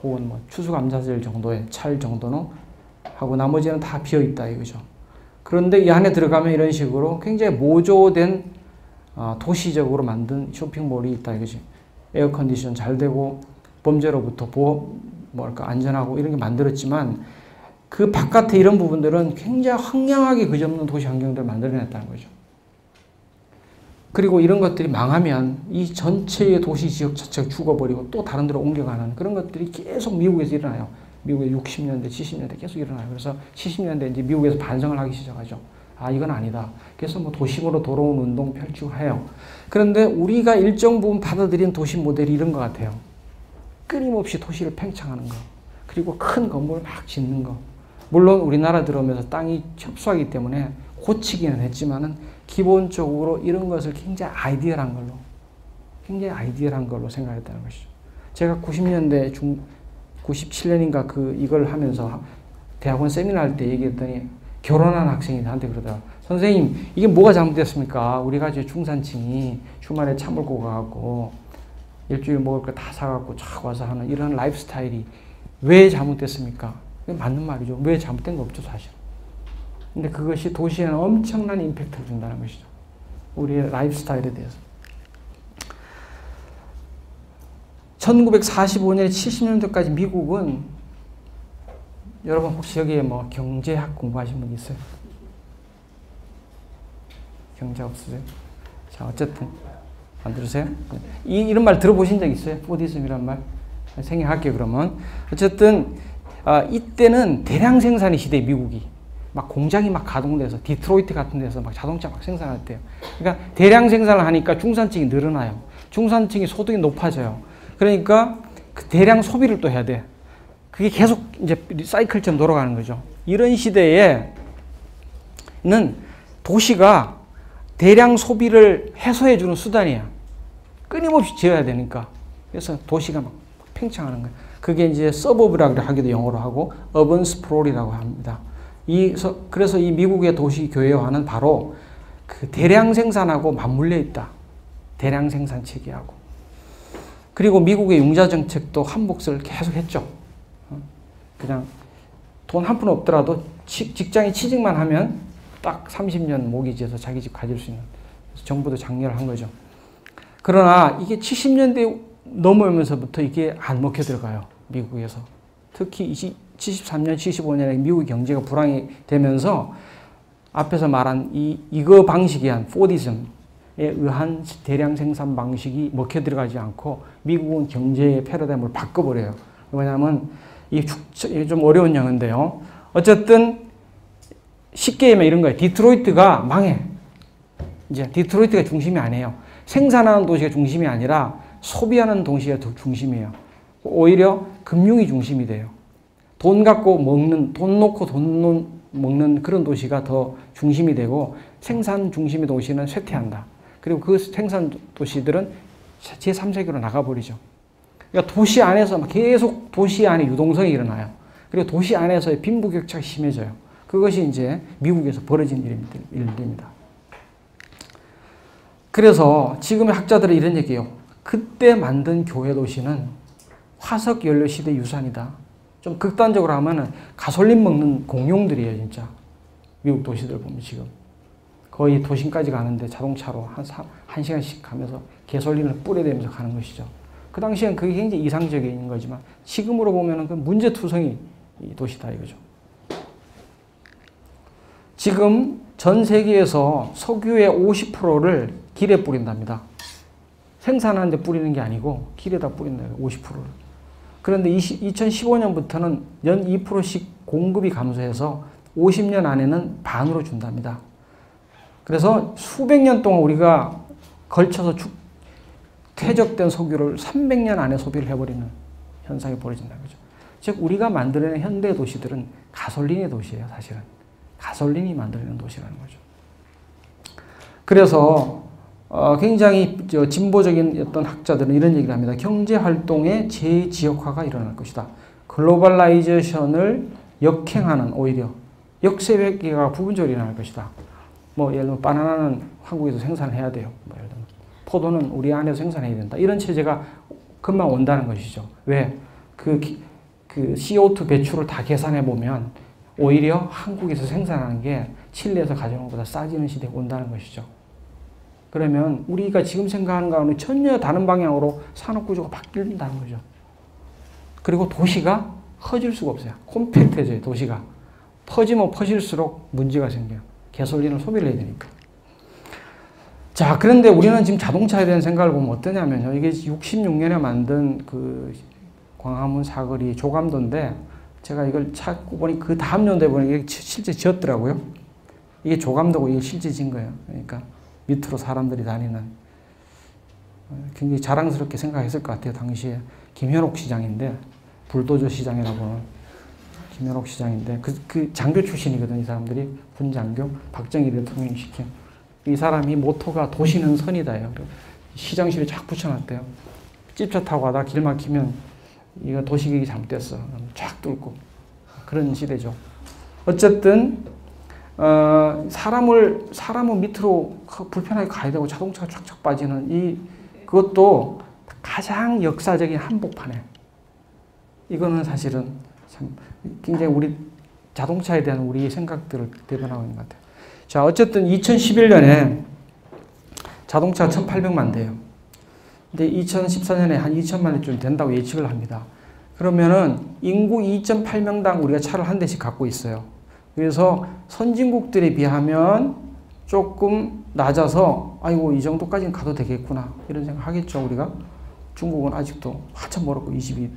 혹은 뭐 추수감사절 정도의 찰 정도는 하고 나머지는 다 비어 있다 이거죠. 그런데 이 안에 들어가면 이런 식으로 굉장히 모조된 도시적으로 만든 쇼핑몰이 있다 이거지. 에어컨디션 잘 되고 범죄로부터 안전하고 이런 게 만들었지만 그 바깥에 이런 부분들은 굉장히 황량하게 그지없는 도시 환경들을 만들어냈다는 거죠. 그리고 이런 것들이 망하면 이 전체의 도시 지역 자체가 죽어버리고 또 다른 데로 옮겨가는 그런 것들이 계속 미국에서 일어나요. 미국의 60년대, 70년대 계속 일어나요. 그래서 70년대 이제 미국에서 반성을 하기 시작하죠. 아, 이건 아니다. 그래서 뭐 도심으로 돌아온 운동 펼치고 해요. 그런데 우리가 일정 부분 받아들인 도시 모델이 이런 것 같아요. 끊임없이 도시를 팽창하는 거. 그리고 큰 건물을 막 짓는 거. 물론 우리나라 들어오면서 땅이 협소하기 때문에 고치기는 했지만은 기본적으로 이런 것을 굉장히 아이디얼한 걸로 생각했다는 것이죠. 제가 90년대 97년인가 이걸 하면서 대학원 세미나 할 때 얘기했더니 결혼한 학생이 나한테 그러더라. 선생님, 이게 뭐가 잘못됐습니까? 우리가 이제 중산층이 주말에 차 몰고 가고 일주일 먹을 거 다 사갖고 쫙 와서 하는 이런 라이프 스타일이 왜 잘못됐습니까? 맞는 말이죠. 왜 잘못된 거 없죠, 사실. 근데 그것이 도시에는 엄청난 임팩트를 준다는 것이죠. 우리의 라이프 스타일에 대해서. 1945년, 70년대까지 미국은 여러분 혹시 여기에 뭐 경제학 공부하신 분 있어요? 경제 없으세요? 자, 어쨌든 안 들으세요? 이런 말 들어보신 적 있어요? 포디즘이란 말? 생략할게요, 그러면. 어쨌든 이때는 대량 생산의 시대, 미국이. 막 공장이 막 가동돼서 디트로이트 같은 데서 막 자동차 막 생산할 때요. 그러니까 대량 생산을 하니까 중산층이 늘어나요. 중산층이 소득이 높아져요. 그러니까 그 대량 소비를 또 해야 돼. 그게 계속 이제 사이클처럼 돌아가는 거죠. 이런 시대에는 도시가 대량 소비를 해소해 주는 수단이야. 끊임없이 지어야 되니까. 그래서 도시가 막 팽창하는 거예요. 그게 이제 서버브라고 하기도 영어로 하고 어번 스프롤이라고 합니다. 그래서 이 미국의 도시 교회화는 바로 그 대량 생산하고 맞물려 있다. 대량 생산 체계하고. 그리고 미국의 융자 정책도 한 몫을 계속 했죠. 그냥 돈 한 푼 없더라도 직장에 취직만 하면 딱 30년 모기지에서 자기 집 가질 수 있는. 그래서 정부도 장려를 한 거죠. 그러나 이게 70년대 넘어오면서부터 이게 안 먹혀 들어가요. 미국에서. 특히 73년, 75년에 미국 경제가 불황이 되면서 앞에서 말한 이거 방식에 한 포디즘에 의한 대량 생산 방식이 먹혀 들어가지 않고 미국은 경제의 패러다임을 바꿔버려요. 왜냐하면 이게 좀 어려운 영어인데요. 어쨌든 쉽게 얘기하면 이런 거예요. 디트로이트가 망해. 이제 디트로이트가 중심이 아니에요. 생산하는 도시가 중심이 아니라 소비하는 도시가 더 중심이에요. 오히려 금융이 중심이 돼요. 돈 갖고 먹는, 돈 놓고 돈 먹는 그런 도시가 더 중심이 되고 생산 중심의 도시는 쇠퇴한다. 그리고 그 생산 도시들은 제3세계로 나가버리죠. 그러니까 도시 안에서 계속 도시 안에 유동성이 일어나요. 그리고 도시 안에서의 빈부격차가 심해져요. 그것이 이제 미국에서 벌어진 일입니다. 그래서 지금의 학자들은 이런 얘기예요. 그때 만든 교회 도시는 화석 연료 시대 유산이다. 좀 극단적으로 하면은 가솔린 먹는 공룡들이에요, 진짜. 미국 도시들 보면 지금 거의 도심까지 가는데 자동차로 한 시간씩 가면서 개솔린을 뿌려대면서 가는 것이죠. 그 당시엔 그게 굉장히 이상적인 거지만 지금으로 보면은 그 문제투성이 도시다 이거죠. 지금 전 세계에서 석유의 50%를 길에 뿌린답니다. 생산하는 데 뿌리는 게 아니고 길에다 뿌린다, 50%를. 그런데 2015년부터는 연 2%씩 공급이 감소해서 50년 안에는 반으로 준답니다. 그래서 수백 년 동안 우리가 걸쳐서 퇴적된 석유를 300년 안에 소비를 해버리는 현상이 벌어진다는 거죠. 즉 우리가 만들어낸 현대 도시들은 가솔린의 도시예요. 사실은. 가솔린이 만들어낸 도시라는 거죠. 그래서 굉장히 진보적인 어떤 학자들은 이런 얘기를 합니다. 경제활동의 재지역화가 일어날 것이다. 글로벌라이제이션을 역행하는 오히려 역세회계가 부분적으로 일어날 것이다. 뭐 예를 들면 바나나는 한국에서 생산해야 돼요. 뭐 예를 들면 포도는 우리 안에서 생산해야 된다. 이런 체제가 금방 온다는 것이죠. 왜? 그 CO2 배출을 다 계산해 보면 오히려 한국에서 생산하는 게 칠레에서 가져오는 것보다 싸지는 시대가 온다는 것이죠. 그러면 우리가 지금 생각하는 거와는 전혀 다른 방향으로 산업구조가 바뀐다는 거죠. 그리고 도시가 커질 수가 없어요. 콤팩트해져요, 도시가. 퍼지면 퍼질수록 문제가 생겨요. 개솔린을 소비를 해야 되니까. 자, 그런데 우리는 지금 자동차에 대한 생각을 보면 어떠냐면요. 이게 66년에 만든 그 광화문 사거리 조감도인데 제가 이걸 찾고 보니 그 다음 연도에 보니 이게 실제 지었더라고요. 이게 조감도고 이게 실제 진 거예요. 그러니까 밑으로 사람들이 다니는 굉장히 자랑스럽게 생각했을 것 같아요. 당시에 김현옥 시장인데 불도저 시장이라고 하는 김현옥 시장인데 그 장교 출신이거든요. 이 사람들이 군장교 박정희 대통령이 시킨 이 사람이 모토가 도시는 선이다요. 시장실에 쫙 붙여놨대요. 찝차 타고 가다 길 막히면 이거 도시계획이 잘못됐어. 쫙 뚫고 그런 시대죠. 어쨌든 사람을 밑으로 불편하게 가야 되고 자동차가 쫙쫙 빠지는 그것도 가장 역사적인 한복판에 이거는 사실은 참 굉장히 우리 자동차에 대한 우리의 생각들을 대변하고 있는 것 같아요. 자, 어쨌든 2011년에 자동차가 1,800만 대예요. 근데 2014년에 한 2천만 대쯤 된다고 예측을 합니다. 그러면은 인구 2.8명당 우리가 차를 한 대씩 갖고 있어요. 그래서 선진국들에 비하면 조금 낮아서 아이고 이 정도까지는 가도 되겠구나 이런 생각 하겠죠. 우리가 중국은 아직도 한참 멀었고 22.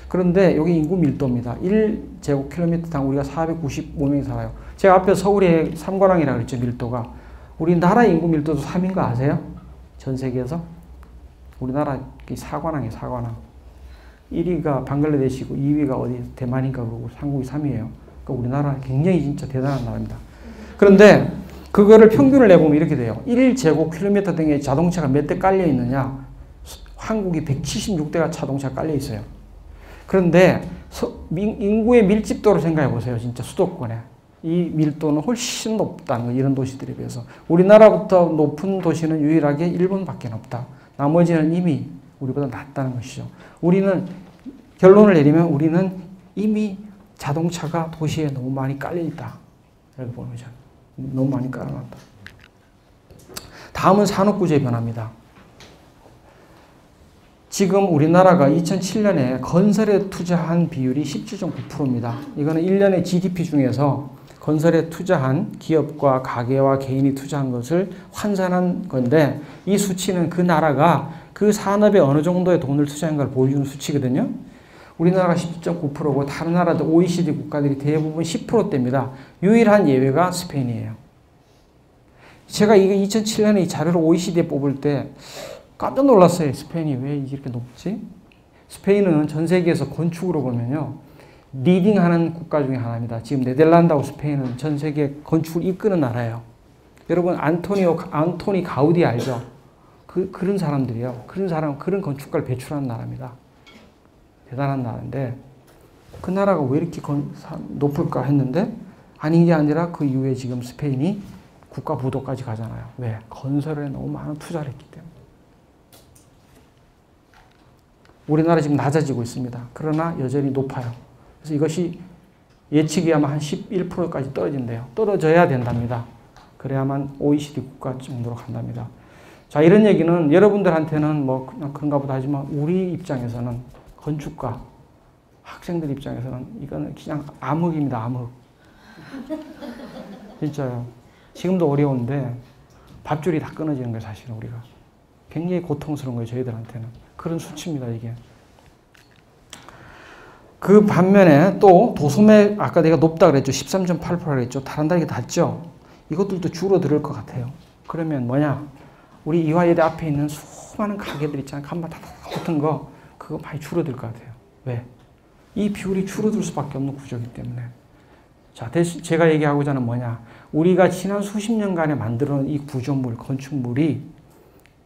그런데 여기 인구 밀도입니다. 1제곱킬로미터당 우리가 495명이 살아요. 제가 앞에 서울의 3관왕이라고 그랬죠. 밀도가. 우리나라 인구 밀도도 3인 거 아세요? 전 세계에서? 우리나라 4관왕이에요. 4관왕. 1위가 방글라데시고 2위가 어디 대만인가 그러고 한국이 3위예요. 그러니까 우리나라 굉장히 진짜 대단한 나라입니다. 그런데 그거를 평균을 내보면 이렇게 돼요. 1제곱킬로미터 등의 자동차가 몇 대 깔려 있느냐? 한국이 176대가 자동차가 깔려 있어요. 그런데 인구의 밀집도를 생각해 보세요. 진짜 수도권에. 이 밀도는 훨씬 높다는 거예요. 이런 도시들에 비해서. 우리나라부터 높은 도시는 유일하게 일본밖에 없다. 나머지는 이미 우리보다 낮다는 것이죠. 우리는 결론을 내리면 우리는 이미 자동차가 도시에 너무 많이 깔려 있다. 이렇게 보는 거죠. 너무 많이 깔아놨다. 다음은 산업구조의 변화입니다. 지금 우리나라가 2007년에 건설에 투자한 비율이 17.9%입니다. 이거는 1년의 GDP 중에서 건설에 투자한 기업과 가계와 개인이 투자한 것을 환산한 건데 이 수치는 그 나라가 그 산업에 어느 정도의 돈을 투자한 걸 보여주는 수치거든요. 우리나라가 17.9%고 다른 나라들 OECD 국가들이 대부분 10%대입니다. 유일한 예외가 스페인이에요. 제가 이게 2007년에 이 자료를 OECD에 뽑을 때 깜짝 놀랐어요. 스페인이 왜 이렇게 높지? 스페인은 전 세계에서 건축으로 보면요. 리딩하는 국가 중에 하나입니다. 지금 네덜란드하고 스페인은 전 세계 건축을 이끄는 나라예요. 여러분 안토니 가우디 알죠? 그런 사람들이요. 그런 건축가를 배출하는 나라입니다. 대단한 나라인데 그 나라가 왜 이렇게 높을까 했는데 아닌 게 아니라 그 이후에 지금 스페인이 국가 부도까지 가잖아요. 왜? 건설에 너무 많은 투자를 했기 때문에. 우리나라 지금 낮아지고 있습니다. 그러나 여전히 높아요. 그래서 이것이 예측이 아마 한 11%까지 떨어진대요. 떨어져야 된답니다. 그래야만 OECD 국가 정도로 간답니다. 자, 이런 얘기는 여러분들한테는 뭐 그냥 그런가 보다 하지만 우리 입장에서는 건축가, 학생들 입장에서는 이거는 그냥 암흑입니다. 암흑. 진짜요. 지금도 어려운데 밥줄이 다 끊어지는 거예요. 사실은 우리가. 굉장히 고통스러운 거예요. 저희들한테는. 그런 수치입니다. 이게. 그 반면에 또 도소매 아까 내가 높다 그랬죠. 13.8% 그랬죠. 다른 달에 낮죠. 이것들도 줄어들 것 같아요. 그러면 뭐냐? 우리 이화여대 앞에 있는 수많은 가게들 있잖아요. 간판 다 붙은 거 그거 많이 줄어들 것 같아요. 왜? 이 비율이 줄어들 수밖에 없는 구조이기 때문에. 자, 제가 얘기하고자 하는 뭐냐? 우리가 지난 수십 년간에 만들어 놓은 이 구조물, 건축물이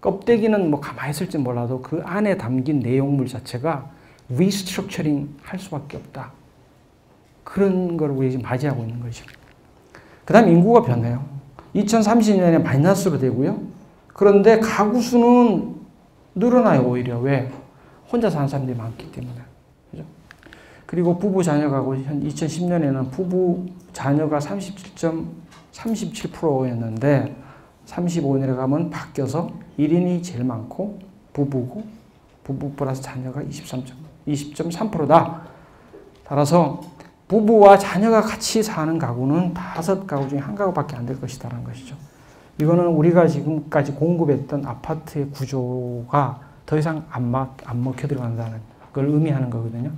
껍데기는 뭐 가만히 있을지 몰라도 그 안에 담긴 내용물 자체가 리스트럭처링 할 수밖에 없다. 그런 걸 우리 지금 맞이하고 있는 거죠. 그 다음 인구가 변해요. 2030년에 마이너스로 되고요. 그런데 가구 수는 늘어나요, 오히려. 왜? 혼자 사는 사람들이 많기 때문에. 그죠? 그리고 부부 자녀 가구, 2010년에는 부부 자녀가 37.37%였는데 35년에 가면 바뀌어서 1인이 제일 많고 부부고 부부 플러스 자녀가 20.3%다. 따라서 부부와 자녀가 같이 사는 가구는 5가구 중에 1가구밖에 안 될 것이다라는 것이죠. 이거는 우리가 지금까지 공급했던 아파트의 구조가 더 이상 안 먹혀 들어간다는 걸 의미하는 거거든요.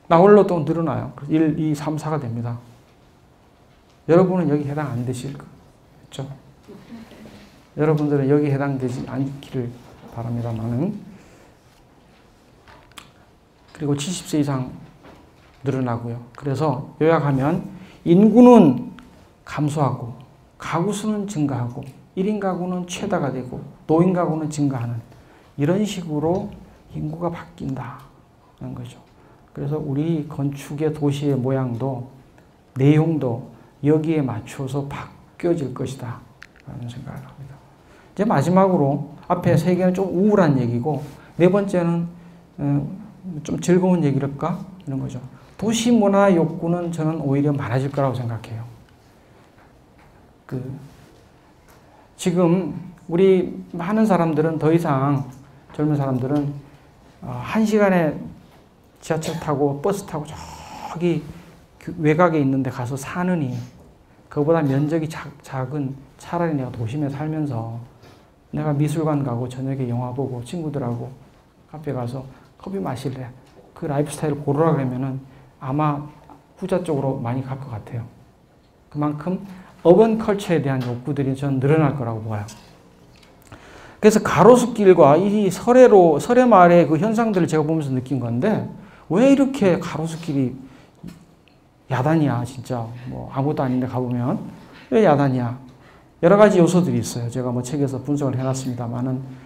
나홀로 또 늘어나요. 1, 2, 3, 4가 됩니다. 여러분은 여기 해당 안 되실 거죠. 여러분들은 여기 해당되지 않기를 바랍니다만은. 그리고 70세 이상 늘어나고요. 그래서 요약하면 인구는 감소하고 가구 수는 증가하고 1인 가구는 최다가 되고 노인 가구는 증가하는 이런 식으로 인구가 바뀐다는 거죠. 그래서 우리 건축의 도시의 모양도 내용도 여기에 맞춰서 바뀌어질 것이다 라는 생각을 합니다. 이제 마지막으로 앞에 세 개는 좀 우울한 얘기고 네 번째는 좀 즐거운 얘기랄까? 이런 거죠. 도시 문화 욕구는 저는 오히려 많아질 거라고 생각해요. 지금 우리 많은 사람들은 더 이상 젊은 사람들은 1시간에 지하철 타고 버스 타고 저기 외곽에 있는데 가서 사느니 그거보다 면적이 작은 차라리 내가 도심에 살면서 내가 미술관 가고 저녁에 영화 보고 친구들하고 카페 가서 커피 마실래. 그 라이프 스타일을 고르라 그러면은 아마 후자 쪽으로 많이 갈 것 같아요. 그만큼 어번 컬처에 대한 욕구들이 저는 늘어날 거라고 봐요. 그래서 가로수길과 이 설해마을의 그 현상들을 제가 보면서 느낀 건데 왜 이렇게 가로수길이 야단이야 진짜 뭐 아무것도 아닌데 가보면 왜 야단이야? 여러 가지 요소들이 있어요. 제가 뭐 책에서 분석을 해놨습니다만은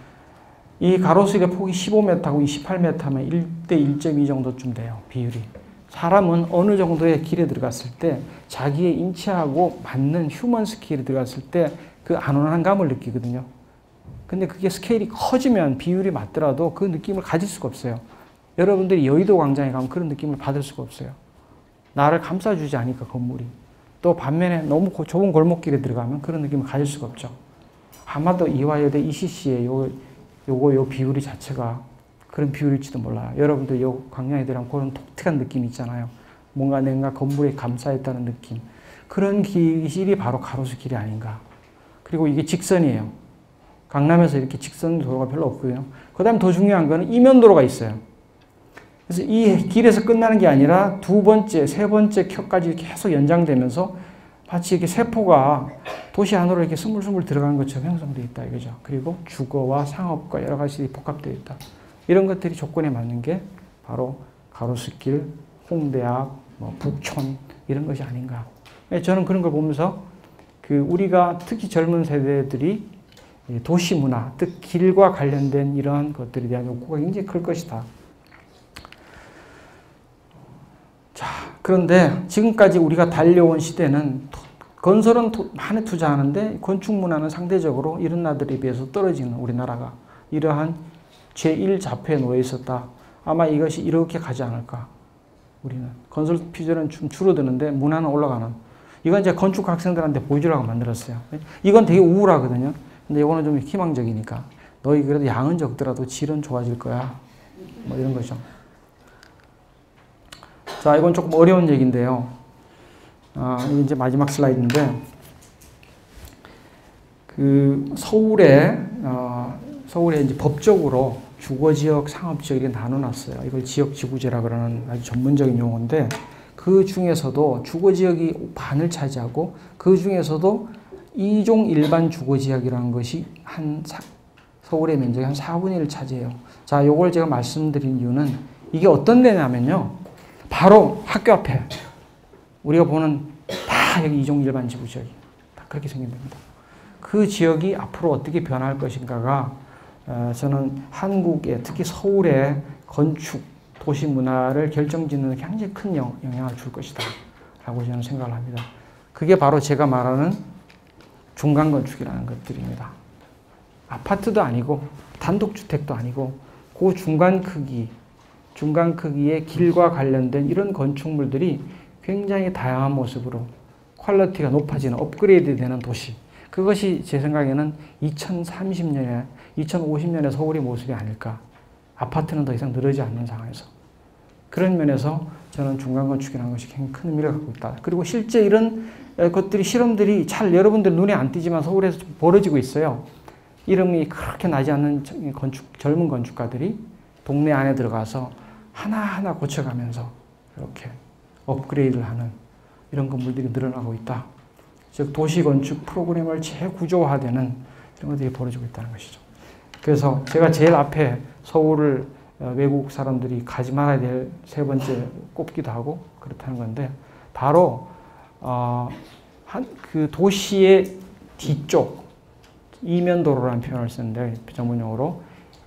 이 가로수길의 폭이 15m하고 28m면 1대 1.2 정도쯤 돼요. 비율이. 사람은 어느 정도의 길에 들어갔을 때 자기의 인체하고 맞는 휴먼 스케일에 들어갔을 때 그 안온한 감을 느끼거든요. 근데 그게 스케일이 커지면 비율이 맞더라도 그 느낌을 가질 수가 없어요. 여러분들이 여의도 광장에 가면 그런 느낌을 받을 수가 없어요. 나를 감싸주지 않으니까 건물이. 또 반면에 너무 좁은 골목길에 들어가면 그런 느낌을 가질 수가 없죠. 아마도 이화여대 ECC의 요 비율이 자체가 그런 비율일지도 몰라요. 여러분들 요 광장에 들어가면 그런 독특한 느낌이 있잖아요. 뭔가 내가 건물에 감싸있다는 느낌. 그런 길이 바로 가로수길이 아닌가. 그리고 이게 직선이에요. 강남에서 이렇게 직선 도로가 별로 없고요. 그 다음에 더 중요한 거는 이면도로가 있어요. 그래서 이 길에서 끝나는 게 아니라 두 번째, 세 번째 켜까지 계속 연장되면서 마치 이렇게 세포가 도시 안으로 이렇게 스물스물 들어가는 것처럼 형성되어 있다 이거죠. 그리고 주거와 상업과 여러 가지 복합되어 있다. 이런 것들이 조건에 맞는 게 바로 가로수길, 홍대 앞, 북촌 이런 것이 아닌가. 저는 그런 걸 보면서 우리가 특히 젊은 세대들이 도시 문화, 즉 길과 관련된 이러한 것들에 대한 욕구가 굉장히 클 것이다. 자, 그런데 지금까지 우리가 달려온 시대는 건설은 많이 투자하는데 건축 문화는 상대적으로 이런 나라들에 비해서 떨어지는 우리나라가 이러한 제1자폐에 놓여 있었다. 아마 이것이 이렇게 가지 않을까. 우리는. 건설 피조는 좀 줄어드는데 문화는 올라가는. 이건 이제 건축 학생들한테 보여주려고 만들었어요. 이건 되게 우울하거든요. 근데 이거는 좀 희망적이니까. 너희 그래도 양은 적더라도 질은 좋아질 거야. 뭐 이런 거죠. 자, 이건 조금 어려운 얘기인데요. 이게 이제 마지막 슬라이드인데, 서울에 이제 법적으로 주거지역, 상업지역 이렇게 나눠놨어요. 이걸 지역지구제라 그러는 아주 전문적인 용어인데, 그 중에서도 주거지역이 반을 차지하고, 그 중에서도 2종 일반 주거지역이라는 것이 서울의 면적의 한 4분의 1을 차지해요. 자, 요걸 제가 말씀드린 이유는 이게 어떤 데냐면요. 바로 학교 앞에 우리가 보는 다 여기 2종 일반 지구지역이 다 그렇게 생긴 겁니다. 그 지역이 앞으로 어떻게 변할 것인가가 저는 한국의 특히 서울의 건축, 도시 문화를 결정짓는 굉장히 큰 영향을 줄 것이다 라고 저는 생각을 합니다. 그게 바로 제가 말하는 중간 건축이라는 것들입니다. 아파트도 아니고 단독주택도 아니고 그 중간 크기의 길과 관련된 이런 건축물들이 굉장히 다양한 모습으로 퀄리티가 높아지는 업그레이드 되는 도시. 그것이 제 생각에는 2030년에 2050년에 서울의 모습이 아닐까. 아파트는 더 이상 늘어지지 않는 상황에서. 그런 면에서 저는 중간 건축이라는 것이 굉장히 큰 의미를 갖고 있다. 그리고 실제 이런 것들이 실험들이 잘 여러분들 눈에 안 띄지만 서울에서 좀 벌어지고 있어요. 이름이 그렇게 나지 않는 젊은 건축가들이 동네 안에 들어가서 하나하나 고쳐가면서 이렇게 업그레이드를 하는 이런 건물들이 늘어나고 있다. 즉 도시건축 프로그램을 재구조화되는 이런 것들이 벌어지고 있다는 것이죠. 그래서 제가 제일 앞에 서울을 외국 사람들이 가지 말아야 될 세 번째 꼽기도 하고 그렇다는 건데 바로 그 도시의 뒤쪽 이면도로라는 표현을 쓰는데 전문용어로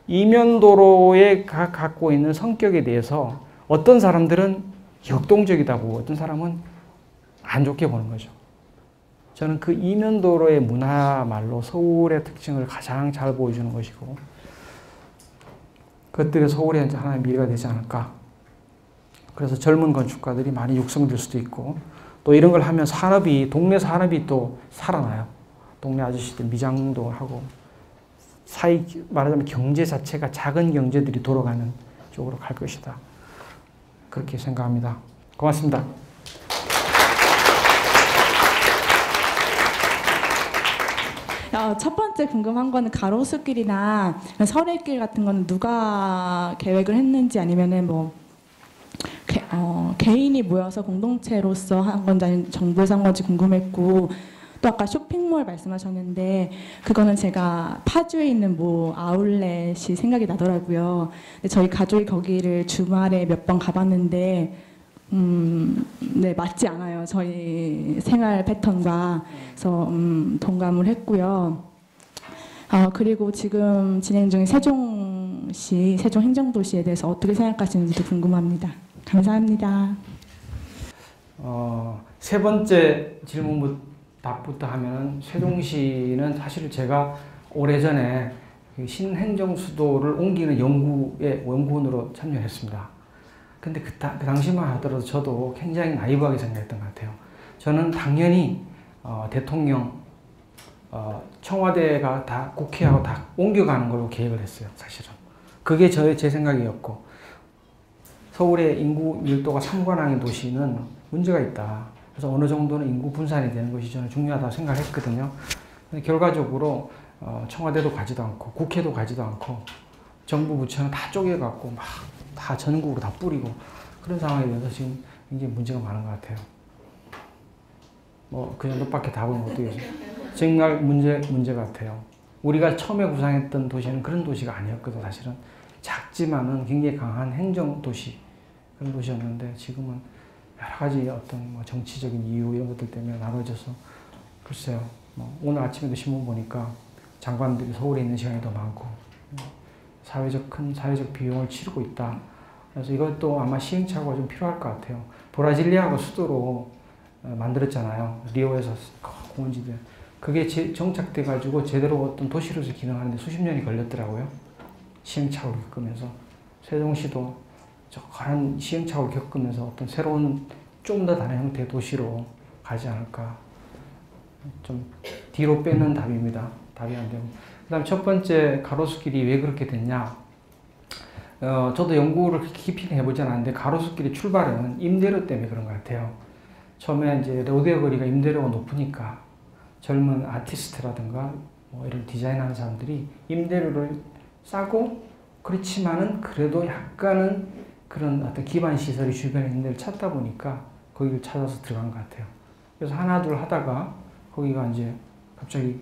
이면도로에 갖고 있는 성격에 대해서 어떤 사람들은 역동적이다 보고 어떤 사람은 안 좋게 보는 거죠. 저는 그 이면도로의 문화말로 서울의 특징을 가장 잘 보여주는 것이고 그것들이 서울의 하나의 미래가 되지 않을까. 그래서 젊은 건축가들이 많이 육성될 수도 있고 또 이런 걸 하면 동네 산업이 또 살아나요. 동네 아저씨들 미장도 하고 말하자면 경제 자체가 작은 경제들이 돌아가는 쪽으로 갈 것이다. 그렇게 생각합니다. 고맙습니다. 첫 번째 궁금한 거는 가로수길이나 설의길 같은 거는 누가 계획을 했는지 아니면은 뭐 개인이 모여서 공동체로서 한 건지 아니면 정부에서 한 건지 궁금했고 또 아까 쇼핑몰 말씀하셨는데 그거는 제가 파주에 있는 뭐 아울렛이 생각이 나더라고요. 근데 저희 가족이 거기를 주말에 몇 번 가봤는데 네, 맞지 않아요. 저희 생활 패턴과. 그래서 동감을 했고요. 그리고 지금 진행 중인 세종시, 세종행정도시에 대해서 어떻게 생각하시는지도 궁금합니다. 감사합니다. 세 번째 답부터 하면은 세종시는 사실 제가 오래전에 신행정수도를 옮기는 연구원으로 참여했습니다. 근데 그 당시만 하더라도 저도 굉장히 나이브하게 생각했던 것 같아요. 저는 당연히 대통령, 청와대가 다 국회하고 다 옮겨가는 걸로 계획을 했어요. 사실은. 그게 제 생각이었고 서울의 인구 밀도가 3관왕인 도시는 문제가 있다. 그래서 어느 정도는 인구 분산이 되는 것이 저는 중요하다고 생각했거든요. 근데 결과적으로 청와대도 가지도 않고 국회도 가지도 않고 정부 부처는 다 쪼개갖고 막 다 전국으로 다 뿌리고 그런 상황에 대해서 지금 굉장히 문제가 많은 것 같아요. 뭐 그 정도밖에 답은 못 드리겠어요. 정말 문제 같아요. 우리가 처음에 구상했던 도시는 그런 도시가 아니었거든. 사실은 작지만은 굉장히 강한 행정도시 그런 도시였는데 지금은 여러 가지 어떤 뭐 정치적인 이유 이런 것들 때문에 나눠져서 글쎄요. 뭐 오늘 아침에도 신문 보니까 장관들이 서울에 있는 시간이 더 많고 큰 사회적 비용을 치르고 있다. 그래서 이것도 아마 시행착오가 좀 필요할 것 같아요. 브라질리아가 수도로 만들었잖아요. 리오에서 공원지대. 그게 정착돼가지고 제대로 어떤 도시로서 기능하는데 수십 년이 걸렸더라고요. 시행착오를 겪으면서. 세종시도 그런 시행착오를 겪으면서 어떤 새로운 좀 더 다른 형태의 도시로 가지 않을까. 좀 뒤로 빼는 답입니다. 답이 안 되고. 그 다음 첫 번째 가로수길이 왜 그렇게 됐냐. 저도 연구를 깊이 해보진 않았는데 가로수길의 출발은 임대료 때문에 그런 것 같아요. 처음에 이제 로데오 거리가 임대료가 높으니까 젊은 아티스트라든가 뭐 이런 디자인하는 사람들이 임대료를 싸고 그렇지만은 그래도 약간은 그런 어떤 기반 시설이 주변에 있는 데를 찾다 보니까 거기를 찾아서 들어간 것 같아요. 그래서 하나 둘 하다가 거기가 이제 갑자기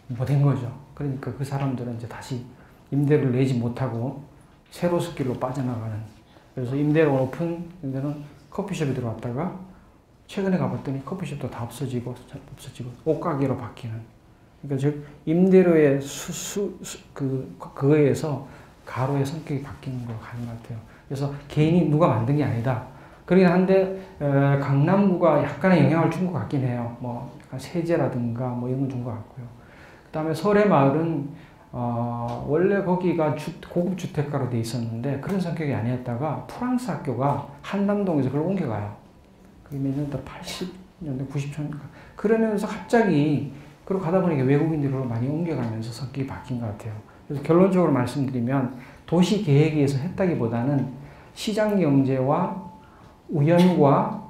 뭐 된 거죠. 그러니까 그 사람들은 이제 다시 임대료를 내지 못하고 세로수길로 빠져나가는. 그래서 임대료가 높은 데는 커피숍에 들어왔다가 최근에 가봤더니 커피숍도 다 없어지고 옷가게로 바뀌는. 그러니까 즉 임대료의 그거에 의해서 가로의 성격이 바뀌는 걸 가는 것 같아요. 그래서 개인이 누가 만든 게 아니다. 그러긴 한데 강남구가 약간의 영향을 준 것 같긴 해요. 뭐 약간 세제라든가 뭐 이런 건 준 것 같고요. 그 다음에 설해마을은 원래 거기가 고급 주택가로 돼 있었는데 그런 성격이 아니었다가 프랑스 학교가 한남동에서 그걸 옮겨가요. 그게 몇 년도 80년대 90년 그러면서 갑자기 그러고 가다 보니까 외국인들로 많이 옮겨가면서 성격이 바뀐 것 같아요. 그래서 결론적으로 말씀드리면 도시 계획에서 했다기보다는 시장 경제와 우연과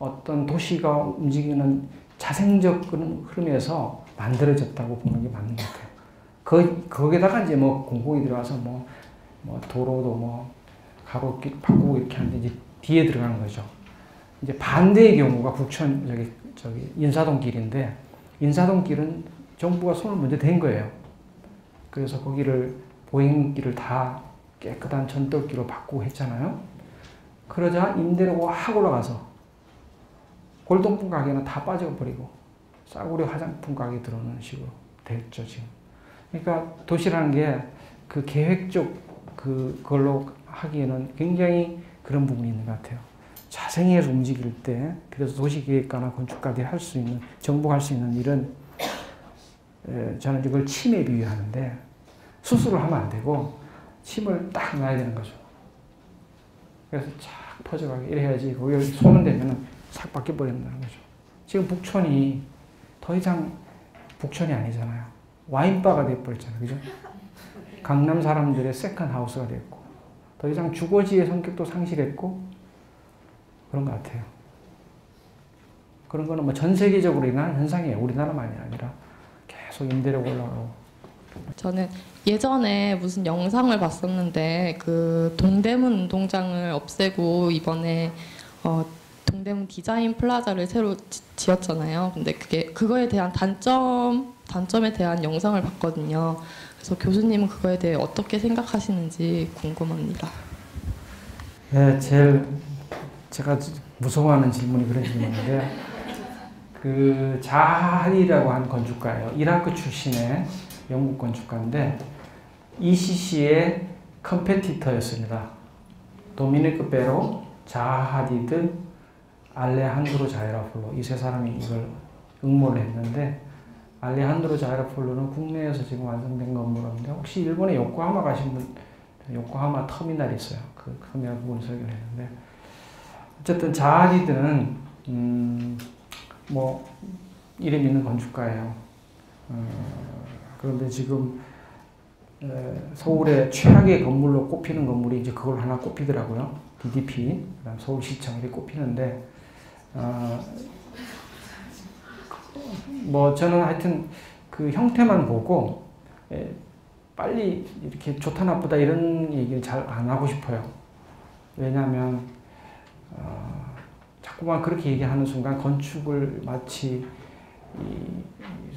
어떤 도시가 움직이는 자생적 그런 흐름에서 만들어졌다고 보는 게 맞는 것 같아요. 거기다가 이제 뭐 공공이 들어와서 뭐 도로도 뭐 가로길 바꾸고 이렇게 하는데 이제 뒤에 들어가는 거죠. 이제 반대의 경우가 북천 저기 인사동 길인데 인사동 길은 정부가 손을 먼저 댄 거예요. 그래서 거기를 보행길을 다 깨끗한 전떨길로 바꾸고 했잖아요. 그러자 임대료가 확 올라가서 골동품 가게는 다 빠져버리고 싸구려 화장품 가게 들어오는 식으로 됐죠, 지금. 그러니까 도시라는 게 그 계획적 그걸로 하기에는 굉장히 그런 부분이 있는 것 같아요. 자생해서 움직일 때, 그래서 도시계획가나 건축가들이 할 수 있는, 정부가 할 수 있는 일은, 저는 이걸 침에 비유하는데, 수술을 하면 안 되고, 침을 딱 놔야 되는 거죠. 그래서 착 퍼져가게 이래야지, 거기 손을 대면은 싹 바뀌어버린다는 거죠. 지금 북촌이 더 이상 북촌이 아니잖아요. 와인바가 돼버렸잖아요. 그죠? 강남 사람들의 세컨 하우스가 됐고, 더 이상 주거지의 성격도 상실했고, 그런 것 같아요. 그런 거는 뭐 전 세계적으로 일어나는 현상이에요. 우리나라만이 아니라 계속 임대료가 올라가고. 저는 예전에 무슨 영상을 봤었는데 그 동대문 운동장을 없애고 이번에 동대문 디자인 플라자를 새로 지었잖아요. 근데 그거에 대한 단점에 대한 영상을 봤거든요. 그래서 교수님은 그거에 대해 어떻게 생각하시는지 궁금합니다. 네, 제가 무서워하는 질문이 그런 질문인데, 그 자하리라고 한 건축가예요. 이라크 출신의 영국 건축가인데 ECC의 컴페티터였습니다. 도미니크 베로, 자하 하디드, 알레한드로 자이라폴로 이 세 사람이 이걸 응모를 했는데, 알레한드로 자이라폴로는 국내에서 지금 완성된 건물인데, 혹시 일본에 요코하마 가신 분, 요코하마 터미널이 있어요. 그 터미널 부분 설계를 했는데, 어쨌든 자하디드는 뭐 이름 있는 건축가예요. 그런데 지금 서울의 최악의 건물로 꼽히는 건물이 이제 그걸 하나 꼽히더라고요. DDP, 그다음 서울시청 이렇게 꼽히는데, 뭐 저는 하여튼 그 형태만 보고 빨리 이렇게 좋다 나쁘다 이런 얘기를 잘 안 하고 싶어요. 왜냐하면 자꾸만 그렇게 얘기하는 순간 건축을 마치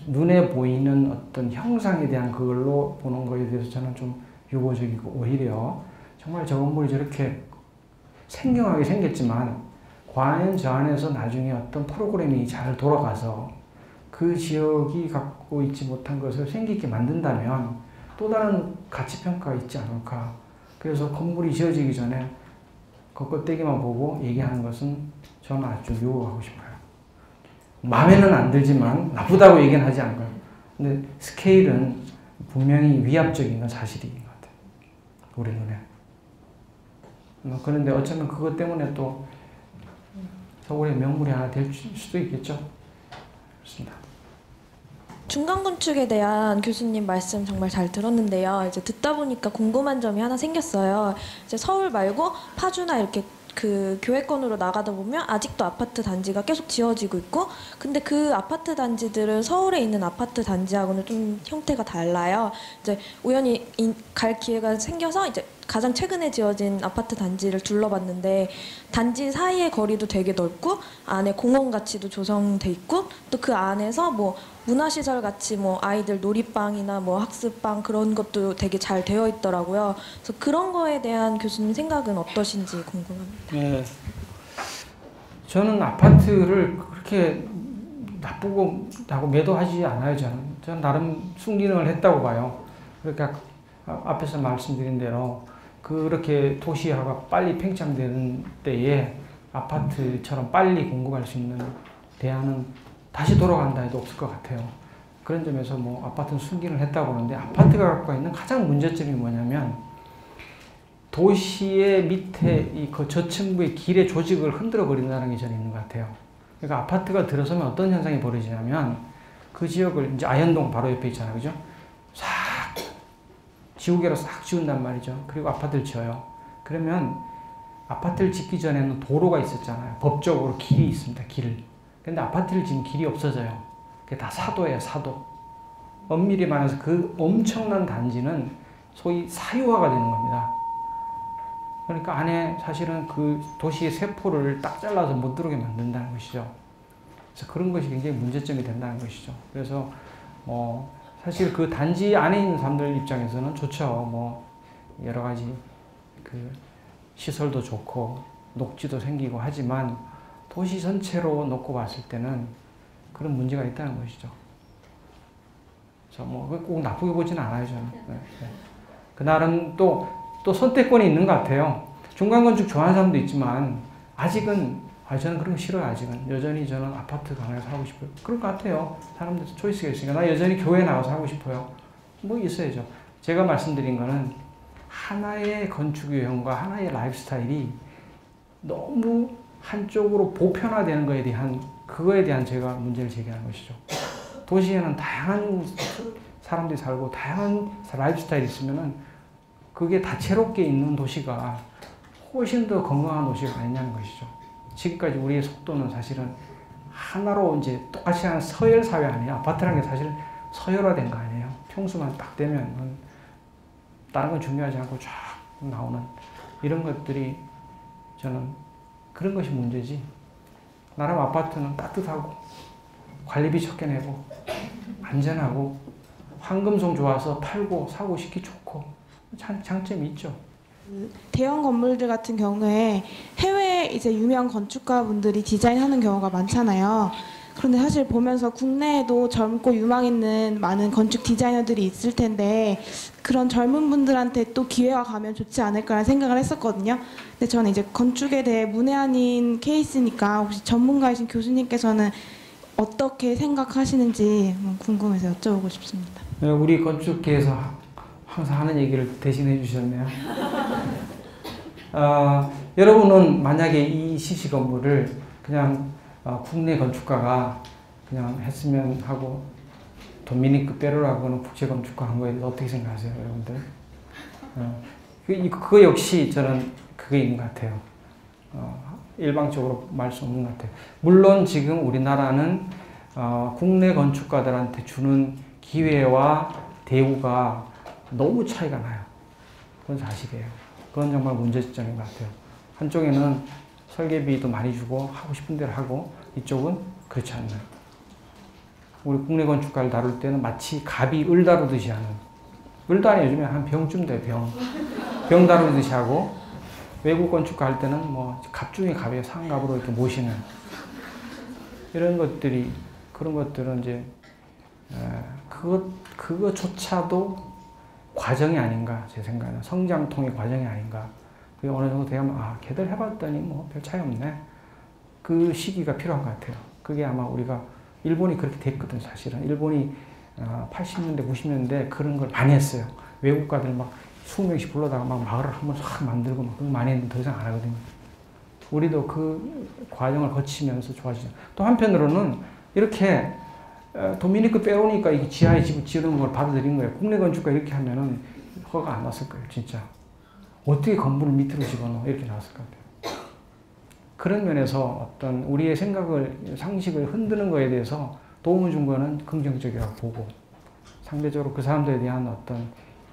눈에 보이는 어떤 형상에 대한 그걸로 보는 거에 대해서 저는 좀 유보적이고, 오히려 정말 저 건물이 저렇게 생경하게 생겼지만 과연 저 안에서 나중에 어떤 프로그램이 잘 돌아가서 그 지역이 갖고 있지 못한 것을 생기게 만든다면 또 다른 가치평가가 있지 않을까. 그래서 건물이 지어지기 전에 겉껍데기만 보고 얘기하는 것은 저는 아주 유혹하고 싶어요. 마음에는 안 들지만 나쁘다고 얘기는 하지 않고요. 근데 스케일은 분명히 위압적인 건 사실인 것 같아요. 우리 눈에. 그런데 어쩌면 그것 때문에 또 서울의 명물이 하나 될 수도 있겠죠. 그렇습니다. 중간건축에 대한 교수님 말씀 정말 잘 들었는데요. 이제 듣다 보니까 궁금한 점이 하나 생겼어요. 이제 서울 말고 파주나 이렇게 그 교외권으로 나가다 보면 아직도 아파트 단지가 계속 지어지고 있고, 근데 그 아파트 단지들은 서울에 있는 아파트 단지하고는 좀 형태가 달라요. 이제 우연히 갈 기회가 생겨서 이제 가장 최근에 지어진 아파트 단지를 둘러봤는데, 단지 사이의 거리도 되게 넓고 안에 공원 가치도 조성돼 있고, 또 그 안에서 뭐 문화시설 같이 뭐 아이들 놀이방이나 뭐 학습방 그런 것도 되게 잘 되어 있더라고요. 그래서 그런 거에 대한 교수님 생각은 어떠신지 궁금합니다. 네. 저는 아파트를 그렇게 나쁘고 하고 매도하지 않아요. 저는 나름 순기능을 했다고 봐요. 그러니까 앞에서 말씀드린 대로 그렇게 도시화가 빨리 팽창되는 때에 아파트처럼 빨리 공급할 수 있는 대안은 다시 돌아간다 해도 없을 것 같아요. 그런 점에서 뭐 아파트는 순기능을 했다고 하는데, 아파트가 갖고 있는 가장 문제점이 뭐냐면 도시의 밑에 이 그 저층부의 길의 조직을 흔들어 버린다는 게 저는 있는 것 같아요. 그러니까 아파트가 들어서면 어떤 현상이 벌어지냐면, 그 지역을 이제 아현동 바로 옆에 있잖아요, 그죠? 싹 지우개로 싹 지운단 말이죠. 그리고 아파트를 지어요. 그러면 아파트를 짓기 전에는 도로가 있었잖아요. 법적으로 길이 있습니다. 길. 근데 아파트를 지금 길이 없어져요. 그게 다 사도예요, 사도. 엄밀히 말해서 그 엄청난 단지는 소위 사유화가 되는 겁니다. 그러니까 안에 사실은 그 도시의 세포를 딱 잘라서 못 들어오게 만든다는 것이죠. 그래서 그런 것이 굉장히 문제점이 된다는 것이죠. 그래서 사실 그 단지 안에 있는 사람들 입장에서는 좋죠. 뭐 여러 가지 그 시설도 좋고 녹지도 생기고 하지만 도시 전체로 놓고 봤을 때는 그런 문제가 있다는 것이죠. 그래서 뭐 꼭 나쁘게 보지는 않아요, 저는. 네. 그 나름 또 선택권이 있는 것 같아요. 중간건축 좋아하는 사람도 있지만 아직은 저는 그런 거 싫어요. 아직은 여전히 저는 아파트 강남에서 하고 싶어요. 그럴 것 같아요. 사람들 초이스가 있으니까 나 여전히 교회 나와서 하고 싶어요. 뭐 있어야죠. 제가 말씀드린 거는 하나의 건축 유형과 하나의 라이프 스타일이 너무 한쪽으로 보편화되는 그거에 대한 제가 문제를 제기하는 것이죠. 도시에는 다양한 사람들이 살고 다양한 라이프 스타일이 있으면은 그게 다채롭게 있는 도시가 훨씬 더 건강한 도시가 아니냐는 것이죠. 지금까지 우리의 속도는 사실은 하나로 이제 똑같이 하는 서열 사회 아니에요. 아파트라는 게 사실 서열화된 거 아니에요. 평수만 딱 되면 다른 건 중요하지 않고 쫙 나오는 이런 것들이, 저는 그런 것이 문제지. 나름 아파트는 따뜻하고 관리비 적게 내고 안전하고 황금송 좋아서 팔고 사고 싶기 좋고 장점이 있죠. 대형 건물들 같은 경우에 해외 이제 유명 건축가분들이 디자인하는 경우가 많잖아요. 그런데 사실 보면서 국내에도 젊고 유망 있는 많은 건축 디자이너들이 있을 텐데 그런 젊은 분들한테 또 기회가 가면 좋지 않을까라는 생각을 했었거든요. 근데 저는 이제 건축에 대해 문외한인 케이스니까 혹시 전문가이신 교수님께서는 어떻게 생각하시는지 궁금해서 여쭤보고 싶습니다. 네, 우리 건축계에서 항상 하는 얘기를 대신해 주셨네요. 여러분은 만약에 이 시시 건물을 그냥 국내 건축가가 그냥 했으면 하고 도미니크 페로라고는 국제 건축가 한 거에 대해서 어떻게 생각하세요, 여러분들? 그거 역시 저는 그게 있는 것 같아요. 일방적으로 말 수 없는 것 같아요. 물론 지금 우리나라는 국내 건축가들한테 주는 기회와 대우가 너무 차이가 나요. 그건 사실이에요. 그건 정말 문제점인 것 같아요. 한쪽에는 설계비도 많이 주고 하고 싶은 대로 하고, 이쪽은 그렇지 않나요? 우리 국내 건축가를 다룰 때는 마치 갑이 을 다루듯이 하는, 을도 아니에요. 요즘에 한 병쯤 돼요. 병 다루듯이 하고, 외국 건축가 할 때는 뭐 갑 중에 갑이에요. 상갑으로 이렇게 모시는 이런 것들이, 그런 것들은 이제 그거조차도 과정이 아닌가, 제 생각에는 성장통의 과정이 아닌가. 그게 어느 정도 되면 걔들 해봤더니 뭐 별 차이 없네. 그 시기가 필요한 것 같아요. 그게 아마 우리가, 일본이 그렇게 됐거든, 사실은. 일본이 80년대, 90년대 그런 걸 많이 했어요. 외국가들 막 20명씩 불러다가 막 마을을 한번 확 만들고 막 그거 많이 했는데 더 이상 안 하거든요. 우리도 그 과정을 거치면서 좋아지죠. 또 한편으로는 이렇게 도미니크 빼오니까 이게 지하에 집을 지르는 걸 받아들인 거예요. 국내 건축가 이렇게 하면은 허가 안 났을 거예요, 진짜. 어떻게 건물을 밑으로 집어넣어? 이렇게 나왔을 것 같아요. 그런 면에서 어떤 우리의 생각을, 상식을 흔드는 거에 대해서 도움을 준 거는 긍정적이라고 보고, 상대적으로 그 사람들에 대한 어떤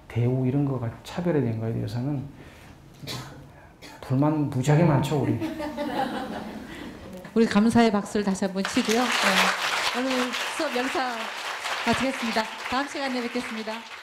대우 이런 거가 차별에 대한 거에 대해서는 불만 무지하게 많죠, 우리. 우리 감사의 박수를 다시 한번 치고요. 네. 오늘 수업 여기서 마치겠습니다. 다음 시간에 뵙겠습니다.